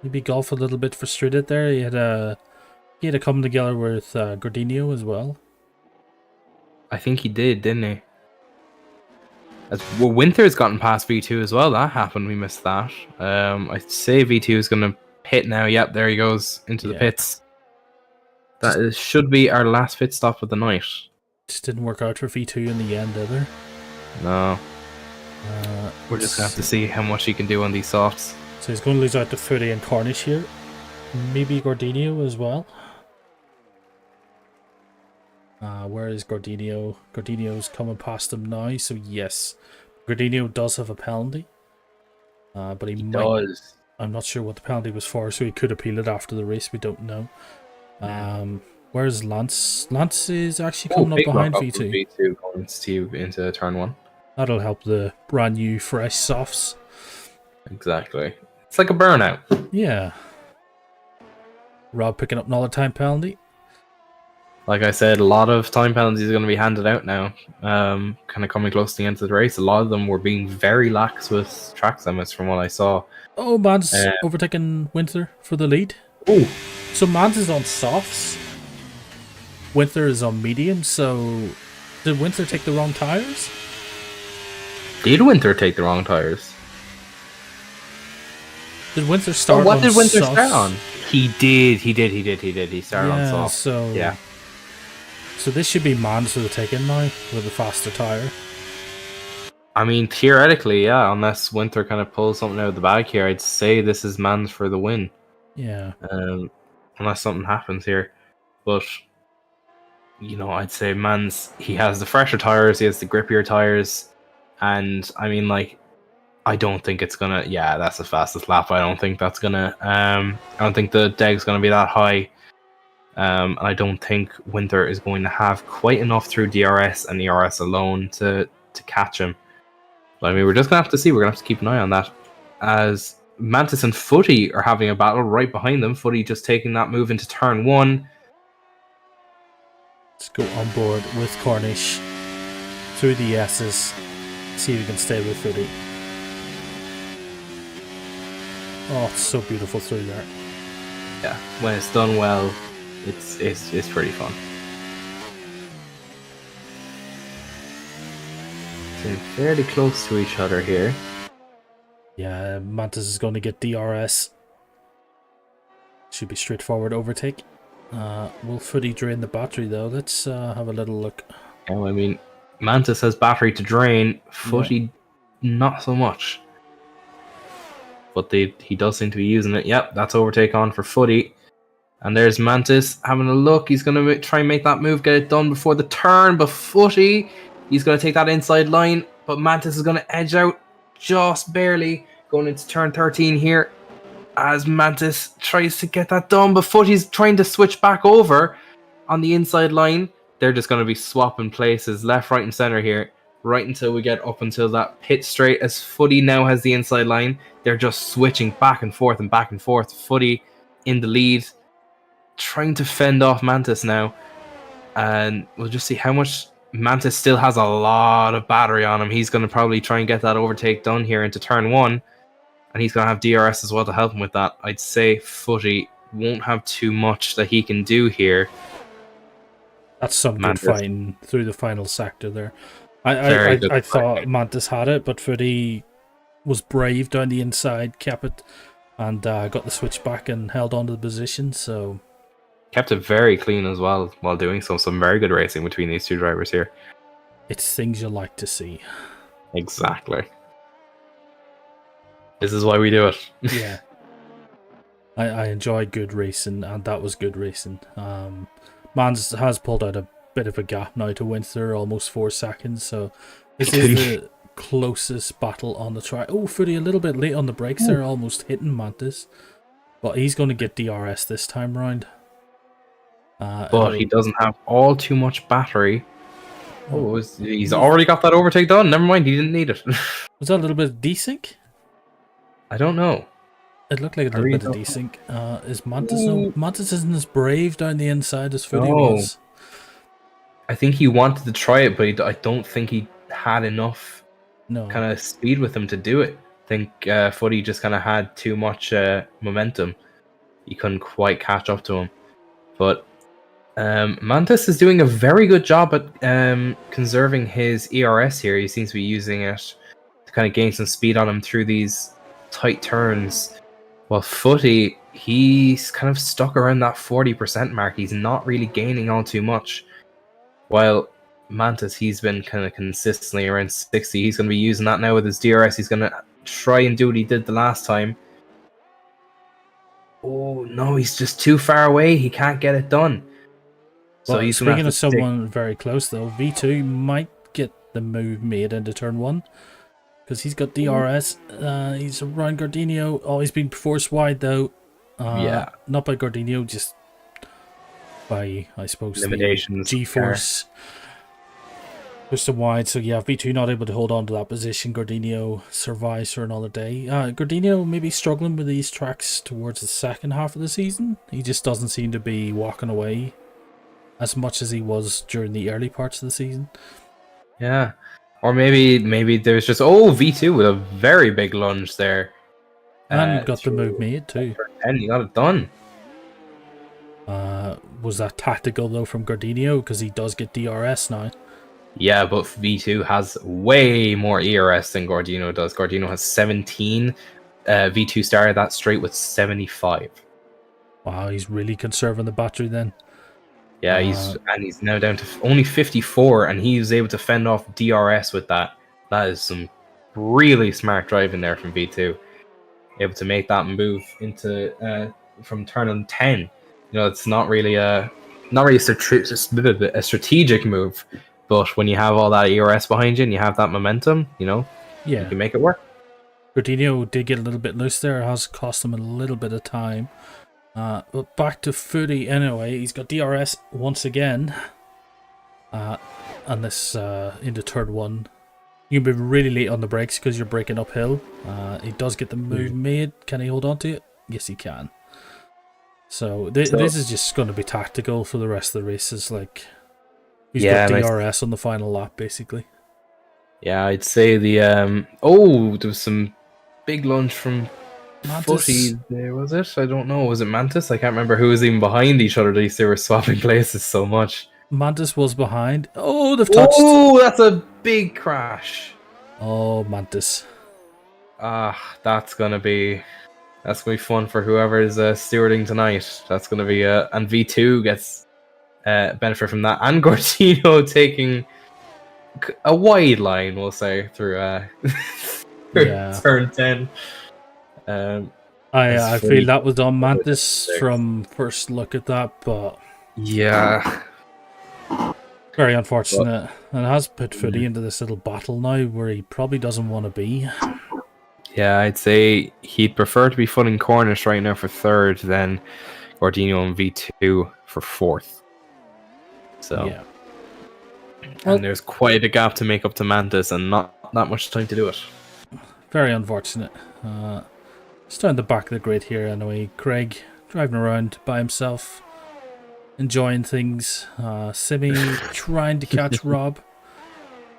Maybe Golf a little bit frustrated there. He had a come together with Gordinho as well. I think he did, didn't he? Well, Winter's gotten past V2 as well. That happened. We missed that. I'd say V2 is going to pit now. Yep, there he goes into the pits. That should be our last pit stop of the night. Just didn't work out for V2 in the end either. No. We're just going to have to see how much he can do on these softs. So he's going to lose out to Footy and Cornish here. Maybe Gordinho as well. Where is Gordinho? Gordinho's coming past him now, so yes. Gordinho does have a penalty. But he might... does. I'm not sure what the penalty was for, so he could appeal it after the race, we don't know. Where's Lance? Lance is actually Oh, coming up big lock behind up from V2. V2 going into turn 1. That'll help the brand new fresh softs. Exactly. It's like a burnout. Yeah. Rob picking up another time penalty. Like I said, a lot of time penalties are going to be handed out now. Kind of coming close to the end of the race. A lot of them were being very lax with track limits from what I saw. Oh, Mans overtaking Winter for the lead. Oh, So Mans is on softs. Winter is on medium. So did Winter take the wrong tires? did Winter take the wrong tires? Did Winter start Oh, what on did Winter softs? start on? He did. He started on soft. So Yeah. So this should be Mans for the taking now with a faster tire. I mean, theoretically, yeah, unless Winter kind of pulls something out of the bag here, I'd say this is Mans for the win. Yeah. Unless something happens here. But, I'd say Mans, he has the fresher tires, he has the grippier tires, and, I mean, like, I don't think it's gonna, yeah, that's the fastest lap. I don't think that's gonna, I don't think the deg's gonna be that high. And I don't think Winter is going to have quite enough through DRS and ERS alone to catch him. But, I mean, we're just going to have to see. We're going to have to keep an eye on that. As Mantis and Footy are having a battle right behind them. Footy just taking that move into turn 1. Let's go on board with Cornish through the S's. See if we can stay with Footy. Oh, it's so beautiful through there. Yeah, when it's done well, it's pretty fun. So fairly close to each other here. Yeah, Mantis is going to get DRS. Should be straightforward overtake. Will Footy drain the battery though? Let's have a little look. Yeah, I mean, Mantis has battery to drain. Footy, not so much. But he does seem to be using it. Yep, that's overtake on for Footy. And there's Mantis having a look. He's going to try and make that move, get it done before the turn. But Footy, he's going to take that inside line. But Mantis is going to edge out just barely going into turn 13 here. As Mantis tries to get that done. But Footy's trying to switch back over on the inside line. They're just going to be swapping places left, right, and center here. Right until we get up until that pit straight. As Footy now has the inside line. They're just switching back and forth and back and forth. Footy in the lead. Trying to fend off Mantis now, and we'll just see how much Mantis still has. A lot of battery on him. He's going to probably try and get that overtake done here into turn 1, and he's going to have DRS as well to help him with that. I'd say Footy won't have too much that he can do here. That's some Mantis. good fighting through the final sector there. I thought Mantis had it, but Footy was brave down the inside, kept it, and got the switch back and held on to the position, so kept it very clean as well while doing so. Some very good racing between these two drivers here. It's things you like to see. Exactly. This is why we do it. Yeah. I enjoy good racing, and that was good racing. Mans has pulled out a bit of a gap now to Winter, almost 4 seconds, so this is the closest battle on the track. Oh, Footy a little bit late on the brakes there, almost hitting Mantis. But he's going to get DRS this time round. But he doesn't have all too much battery. He's already got that overtake done. Never mind, he didn't need it. Was that a little bit of desync? I don't know. It looked like a little bit of desync. Is Mantis? No, Mantis isn't as brave down the inside as Footy was. I think he wanted to try it, but I don't think he had enough kind of speed with him to do it. I think Footy just kind of had too much momentum. He couldn't quite catch up to him. But Mantis is doing a very good job at conserving his ERS here. He seems to be using it to kind of gain some speed on him through these tight turns. While Footy, he's kind of stuck around that 40% mark. He's not really gaining all too much. While Mantis, he's been kind of consistently around 60. He's going to be using that now with his DRS. He's going to try and do what he did the last time. Oh, no, he's just too far away. He can't get it done. So he's speaking of someone very close, though, V2 might get the move made into turn 1. Because he's got DRS. He's around Gardino. Oh, he's been forced wide, though. Yeah. Not by Gardino, just by, I suppose, limitations. the G-force pushed them wide. So yeah, V2 not able to hold on to that position. Gordino survives for another day. Gordino maybe struggling with these tracks towards the second half of the season. He just doesn't seem to be walking away as much as he was during the early parts of the season. Yeah. Or maybe there's just V2 with a very big lunge there. And got the move made too. And he got it done. Was that tactical though from Gordino, because he does get DRS now? Yeah, but V2 has way more ERS than Gordino does. Gordino has 17. V2 started that straight with 75. Wow, he's really conserving the battery then. Yeah, he's now down to only 54, and he was able to fend off DRS with that. That is some really smart driving there from V2. Able to make that move into from turn 10. You know, it's not really a strategic move, but when you have all that ERS behind you and you have that momentum, you know, you can make it work. Gordino did get a little bit loose there. It has cost him a little bit of time. But back to Footy anyway. He's got DRS once again. And this into turn 1. You can be really late on the brakes because you're braking uphill. He does get the move made. Can he hold on to it? Yes, he can. So this is just going to be tactical for the rest of the races. Like, he's got DRS on the final lap, basically. Yeah, I'd say the there was some big lunge from Mantis. Footy there, was it? I don't know. Was it Mantis? I can't remember who was even behind each other. They were swapping places so much. Mantis was behind. Oh, they've touched. Oh, that's a big crash. Oh, Mantis. That's gonna be fun for whoever is stewarding tonight. That's gonna be and V2 gets benefit from that, and Gordino taking a wide line, we'll say, through turn 10. I feel that was on Mantis from first look at that, but yeah, very unfortunate. And it has put Footy into this little battle now where he probably doesn't want to be. Yeah, I'd say he'd prefer to be footing Cornish right now for third than Gordino and V2 for fourth. So yeah. And there's quite a gap to make up to Mantis and not that much time to do it. Very unfortunate. Just down the back of the grid here anyway. Craig driving around by himself, enjoying things. Simi trying to catch Rob.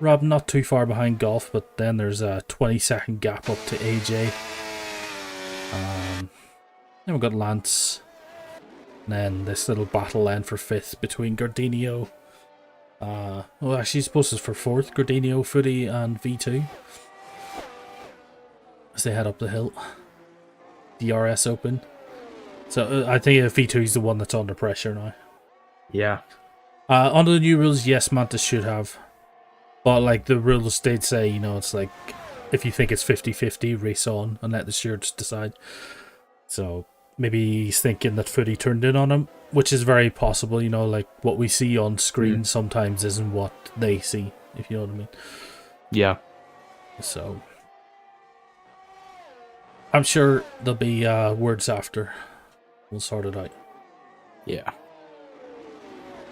Rob not too far behind Golf, but then there's a 20-second gap up to AJ. Then we've got Lance. And then this little battle then for 5th between Gordino. Well, actually, I suppose it's for 4th. Gordino, Footy, and V2. As they head up the hill. DRS open. So I think V2 is the one that's under pressure now. Yeah. Under the new rules, yes, Mantis should have. But like the rules did say, you know, it's like if you think it's 50-50, race on and let the stewards decide. So maybe he's thinking that Footy turned in on him, which is very possible. You know, like what we see on screen sometimes isn't what they see, if you know what I mean. Yeah. So I'm sure there'll be words after. We'll sort it out. Yeah.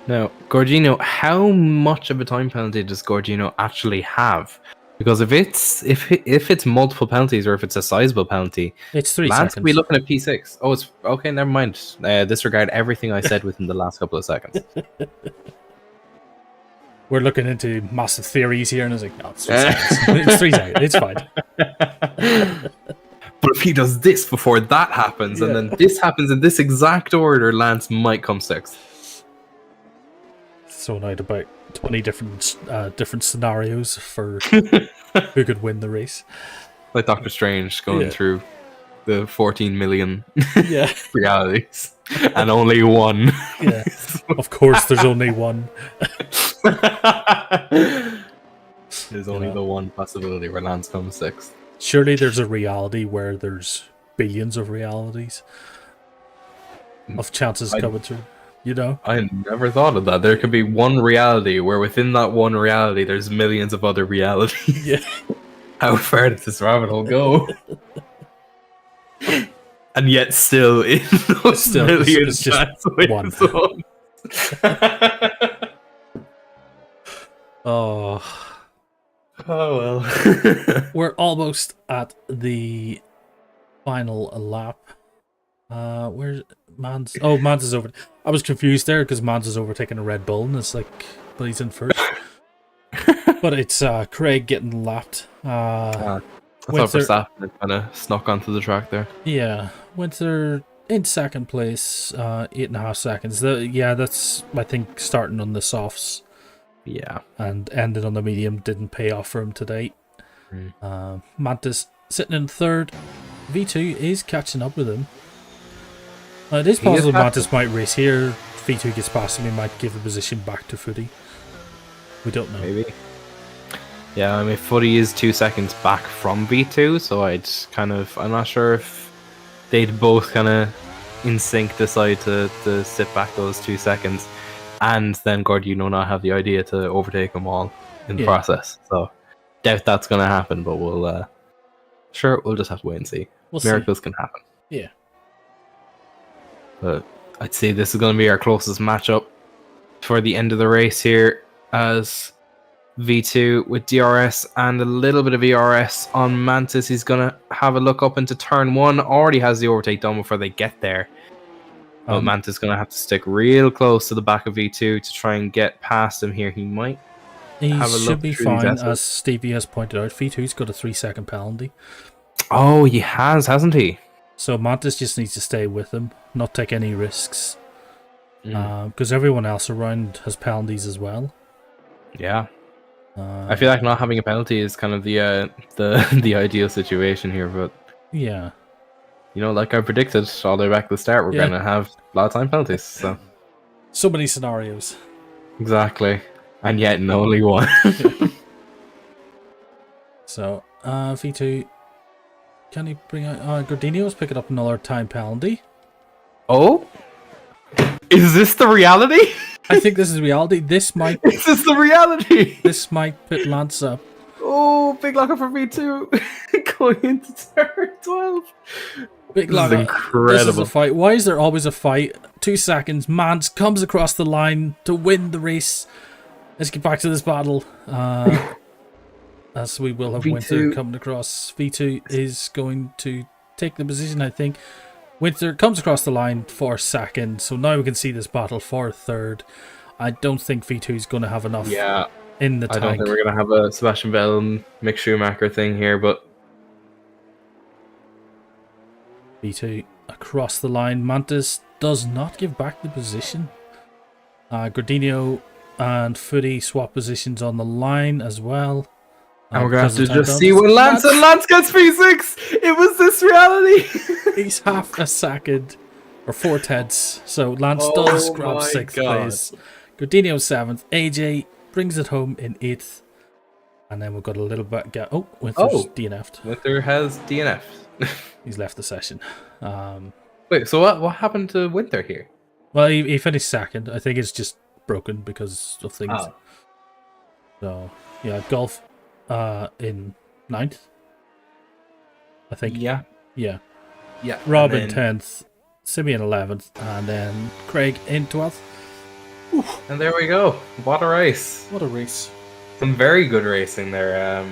Now, Gordino, how much of a time penalty does Gordino actually have? Because if it's multiple penalties or if it's a sizable penalty, it's 3 Lance seconds. will be looking at P6. Oh, it's okay. Never mind. Disregard everything I said within the last couple of seconds. We're looking into massive theories here, and it's like, no, it's 3 seconds. It's 3 seconds. It's fine. But if he does this before that happens, and then this happens in this exact order, Lance might come 6th. So now about 20 different scenarios for who could win the race. Like Doctor Strange going through the 14 million realities, and only one. Yeah, of course, there's only one. There's only the one possibility where Lance comes 6th. Surely there's a reality where there's billions of realities of chances coming through. You know? I never thought of that. There could be one reality where within that one reality there's millions of other realities. Yeah. How far did this rabbit hole go? And yet still in those millions it's just one. Oh, Oh well. we're almost at the final lap. Where's Mans? Oh, Mans is over. I was confused there because Mans is overtaking a Red Bull, and it's like, but he's in first. But it's Craig getting lapped. I thought Winter, Verstappen had kind of snuck onto the track there. yeah, Winter in second place, 8.5 seconds. That's I think starting on the softs Yeah. and ended on the medium didn't pay off for him today. Mantis sitting in third. V2 is catching up with him. It is possible Mantis might race here. V2 gets past him, he might give the position back to Footy. We don't know. Maybe. Yeah, I mean, Footy is 2 seconds back from V2, so I'm not sure if they'd both kind of in sync decide to sit back those 2 seconds, and then Gordino not have the idea to overtake them all in the process. So, doubt that's going to happen, but we'll just have to wait and see. Miracles can happen. Yeah. But I'd say this is going to be our closest matchup for the end of the race here, as V2 with DRS and a little bit of ERS on Mantis. He's going to have a look up into turn 1. Already has the overtake done before they get there. But Mantis is going to have to stick real close to the back of V2 to try and get past him here. He might have a look. He should be fine, as Stevie has pointed out. V2's got a 3-second penalty. Oh, he has, hasn't he? So Mantis just needs to stay with him, not take any risks. Because everyone else around has penalties as well. Yeah. I feel like not having a penalty is kind of the ideal situation here, but yeah, like I predicted all the way back to the start, we're gonna have a lot of time penalties. So many scenarios. Exactly, and yet only one. So V2, can he bring out? Gordino's picking up another time penalty. Oh, is this the reality? I think this is reality. This might. Is this the reality? This might put Lance up. Oh, big locker for V2 going into turn 12. Big locker. Incredible. This is a fight. Why is there always a fight? 2 seconds. Mans comes across the line to win the race. Let's get back to this battle. As we will have Winter coming across. V2 is going to take the position, I think. Winter comes across the line for second, so now we can see this battle for third. I don't think V2 is going to have enough in the tank. I don't think we're going to have a Sebastian Vettel and Mick Schumacher thing here, but... V2 across the line. Mantis does not give back the position. Gordino and Footy swap positions on the line as well. And we're going to have to just see when Lance gets P6! It was this reality! He's half a second, or 4/10. So Lance does grab 6th place. Gordino 7th. AJ brings it home in 8th. And then we've got a little bit gap. Oh, Winter's DNF'd. Winter has DNF'd. He's left the session. Wait, so what happened to Winter here? Well, he finished 2nd. I think it's just broken because of things. So, yeah, Golf in 9th. I think. Yeah. Rob in 10th, Simi in 11th, and then Craig in 12th. Oof. And there we go. What a race. What a race. Some very good racing there.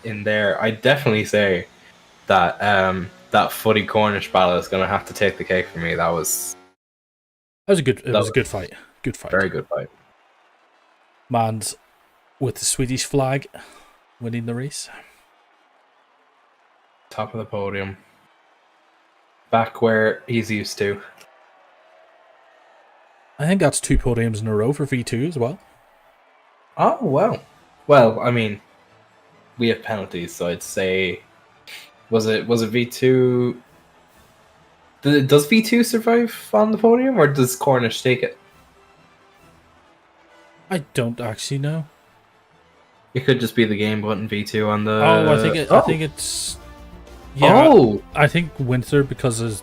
In there, I definitely say that that Footy Cornish battle is going to have to take the cake for me. It was a good fight. Good fight. Very good fight. Mans with the Swedish flag winning the race. Top of the podium. Back where he's used to. I think that's 2 podiums in a row for V2 as well. Oh, well. Well, I mean, we have penalties, so I'd say... Was it V2... Does V2 survive on the podium, or does Cornish take it? I don't actually know. It could just be the game button V2 on the... Oh, I think it's... Yeah, I think Winter, because of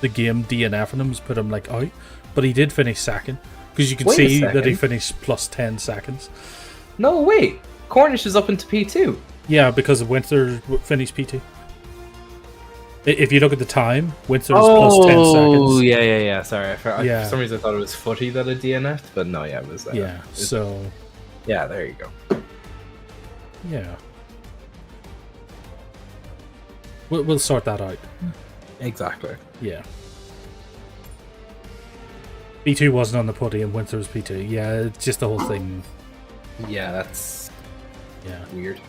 the game DNFing him, has put him out. But he did finish 2nd. Because you can see that he finished plus 10 seconds. No, wait. Cornish is up into P2. Yeah, because of Winter finished P2. If you look at the time, Windsor is plus 10 seconds. Yeah. Sorry, Yeah. for some reason I thought it was Footy that had DNF'd, but no, yeah, it was. Yeah. So. Yeah, there you go. Yeah. We'll sort that out. Exactly. Yeah. P2 wasn't on the podium, Windsor was P2. Yeah, it's just the whole thing. Yeah, that's weird.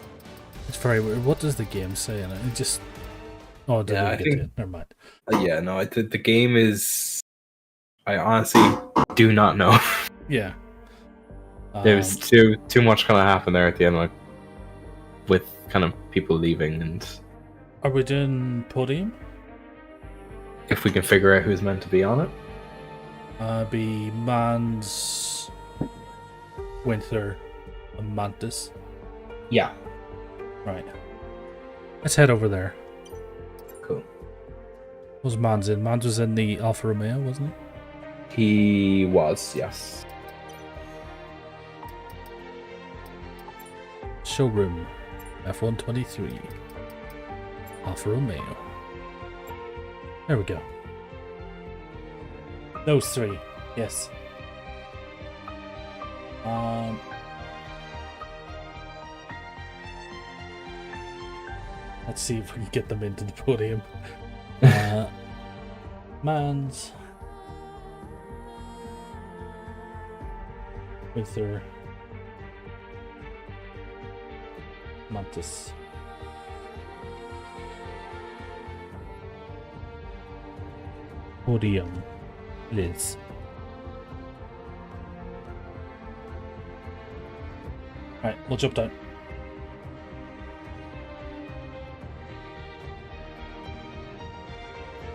It's very weird. What does the game say in it? It just... Oh, it Yeah, didn't get to it. Never mind. Yeah, no, the game is... I honestly do not know. Yeah. There's too much kind of happened there at the end, like, with kind of people leaving, and... Are we doing podium? If we can figure out who's meant to be on it. Be Mans, Winter, and Mantis. Yeah. Right. Let's head over there. Cool. What was Mans in? Mans was in the Alfa Romeo, wasn't He was, yes. he? Showroom. F123. Alfa Romeo. There we go. Those three. Yes. Let's see if we can get them into the podium. Mans. Winter. Mantis. Podium. Liz. Right, we'll jump down.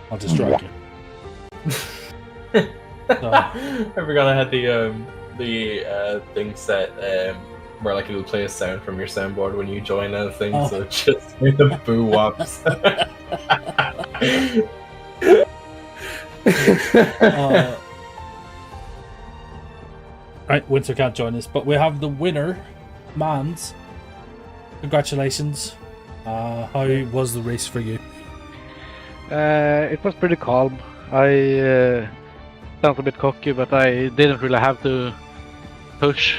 I'll distract you. I forgot I had the thing set where like it'll play a sound from your soundboard when you join a thing, so it's just the boo wops. Right, Winter can't join us, but we have the winner, Mans. Congratulations. How was the race for you? It was pretty calm. I sounds a bit cocky, but I didn't really have to push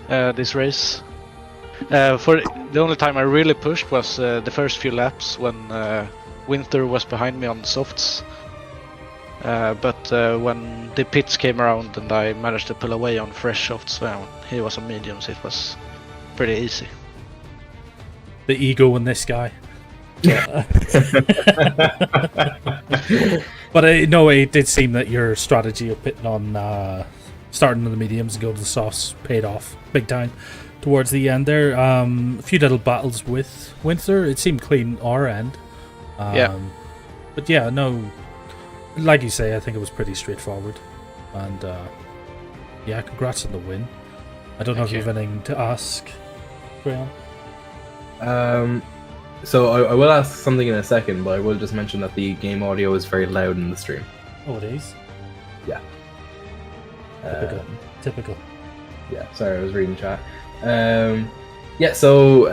this race. For the only time I really pushed was the first few laps when Winter was behind me on softs. But when the pits came around and I managed to pull away on fresh softs when he was on mediums, it was pretty easy. The ego in this guy. Yeah. But no, it did seem that your strategy of pitting on starting on the mediums and go to the softs paid off big time towards the end there. A few little battles with Winter. It seemed clean our end. Yeah. But yeah, no, like you say, I think it was pretty straightforward. And yeah, congrats on the win. I don't know if you have anything to ask, Graham. So I will ask something in a second, but I will just mention that the game audio is very loud in the stream. Oh, it is? Yeah. Typical. Yeah, sorry, I was reading chat. Yeah, so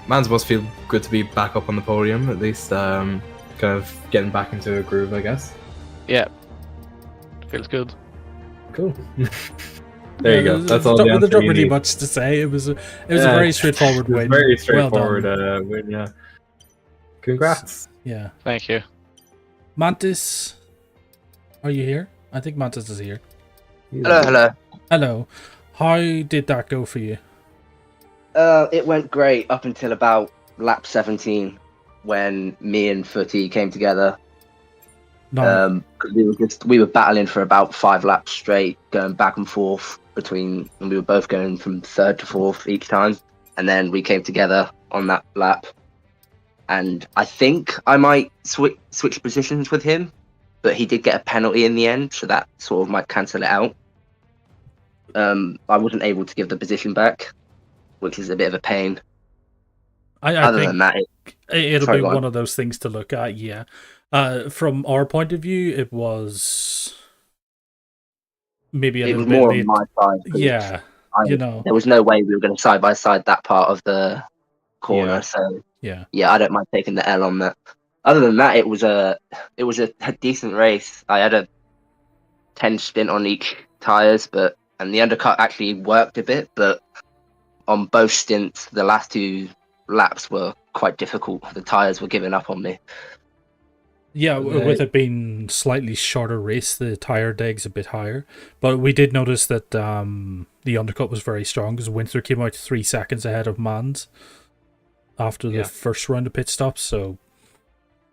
Mans must feel good to be back up on the podium, at least kind of getting back into a groove, I guess. Yeah. Feels good. Cool. There you go. That's all. There's not really much to say. It was a very straightforward win. Very straightforward well win. Yeah. Congrats. Yeah. Thank you. Mantis, are you here? I think Mantis is here. Hello. How did that go for you? It went great up until about lap 17 when me and Footy came together. No. 'Cause we were battling for about 5 laps straight, going back and forth and we were both going from 3rd to 4th each time, and then we came together on that lap. And I think I might switch positions with him, but he did get a penalty in the end, so that sort of might cancel it out. I wasn't able to give the position back, which is a bit of a pain. I think than that, it'll be one of those things to look at. Yeah. From our point of view, it was maybe a little bit more late. on my side. Yeah, there was no way we were going to side by side that part of the corner. Yeah. So yeah, I don't mind taking the L on that. other than that, it was a decent race. I had a 10 stint on each tires, and the undercut actually worked a bit, but on both stints, the last 2 laps were quite difficult. The tires were giving up on me. Yeah, with it being slightly shorter race, the tire deg's a bit higher. But we did notice that the undercut was very strong because Winter came out 3 seconds ahead of Mans after the first round of pit stops. So,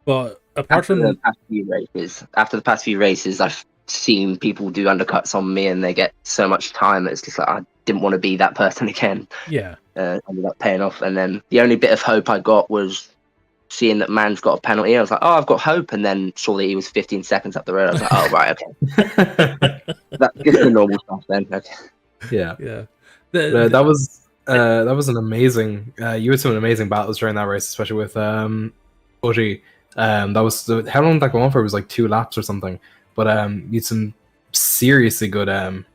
but after the past few races, I've seen people do undercuts on me and they get so much time. It's just like I didn't want to be that person again. Yeah, ended up paying off, and then the only bit of hope I got was seeing that Man's got a penalty. I was like, oh, I've got hope, and then saw that he was 15 seconds up the road. I was like, oh, right, okay. That's just the normal stuff then. Okay. Yeah. that was an amazing. You had some amazing battles during that race, especially with Oji. That was how long did that go on for? It was like 2 laps or something. But you had some seriously good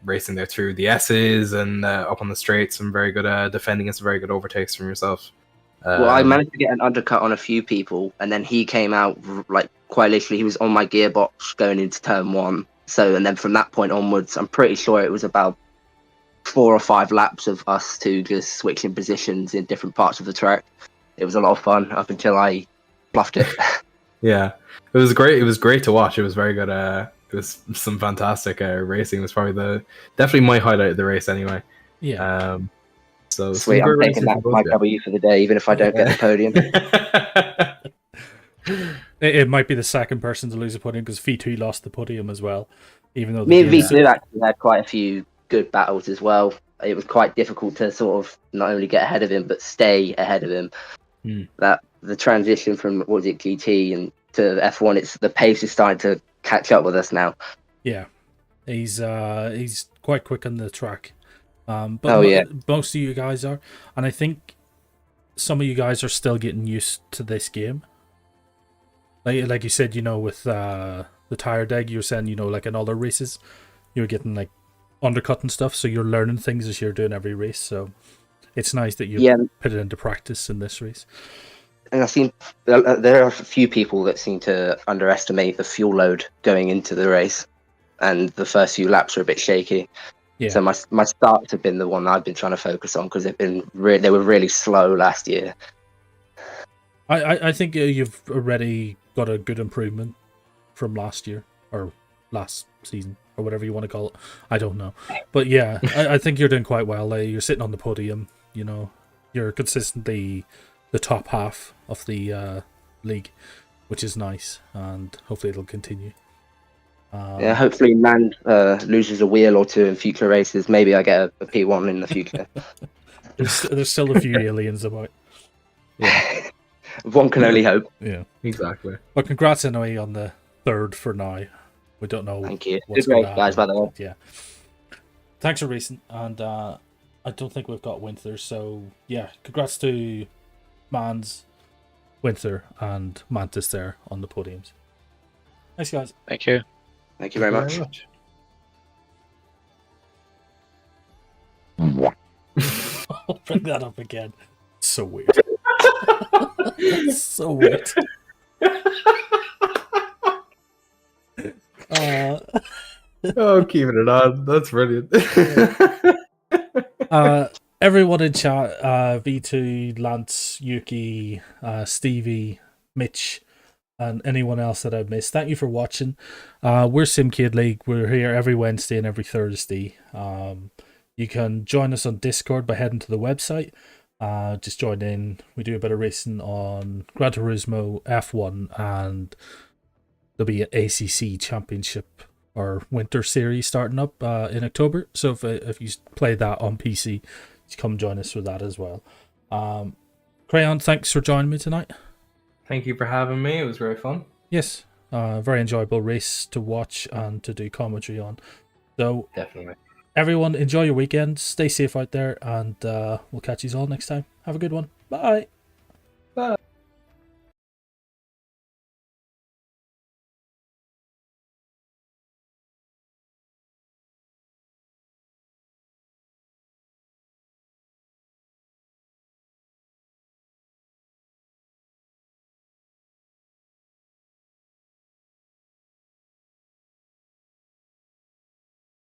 racing there through the S's and up on the straight. Some very good defending and some very good overtakes from yourself. Well, I managed to get an undercut on a few people, and then he came out like quite literally. He was on my gearbox going into turn 1. So, and then from that point onwards, I'm pretty sure it was about 4 or 5 laps of us 2 just switching positions in different parts of the track. It was a lot of fun up until I bluffed it. Yeah, it was great. It was great to watch. It was very good. It was some fantastic racing. It was probably definitely my highlight of the race anyway. Yeah. So sweet, I'm taking that my W for the day, even if I don't get the podium. It might be the second person to lose a podium because V2 lost the podium as well. Even though me and V2 actually had quite a few good battles as well. It was quite difficult to sort of not only get ahead of him but stay ahead of him. That the transition from GT and to F1, the pace is starting to catch up with us now. Yeah, he's quite quick on the track. But most of you guys are, and I think some of you guys are still getting used to this game. Like you said, with the tire deg, you were saying, like in other races, you're getting like undercut and stuff, so you're learning things as you're doing every race. So it's nice that you put it into practice in this race. And I've seen there are a few people that seem to underestimate the fuel load going into the race, and the first few laps are a bit shaky. Yeah. So my starts have been the one I've been trying to focus on because they were really slow last year. I think you've already got a good improvement from last year or last season or whatever you want to call it. I don't know, but yeah, I think you're doing quite well. You're sitting on the podium. You're consistently the top half of the league, which is nice, and hopefully it'll continue. Hopefully Man loses a wheel or 2 in future races. Maybe I get a P1 in the future. There's still a few aliens about. Yeah. One can only hope. Yeah, exactly. But congrats anyway on the 3rd for now. We don't know. Thank you. What's great, guys, by the way. Yeah. Thanks for racing, and I don't think we've got Winter, so yeah, congrats to Mans, Winter, and Mantis there on the podiums. Thanks, guys. Thank you. Thank you very much. I'll bring that up again. So weird. So weird. Oh, keeping it on. That's brilliant. Everyone in chat, V2, Lance, Yuki, Stevie, Mitch, and anyone else that I've missed, thank you for watching. We're Simcade League. We're here every Wednesday and every Thursday. You can join us on Discord by heading to the website. Just join in. We do a bit of racing on Gran Turismo, F1, and there'll be an ACC Championship or Winter Series starting up in October. So if you play that on PC, you come join us with that as well. Crayon, thanks for joining me tonight. Thank you for having me. It was very fun. Yes, very enjoyable race to watch and to do commentary on. So definitely. Everyone, enjoy your weekend. Stay safe out there, and we'll catch you all next time. Have a good one. Bye. Bye.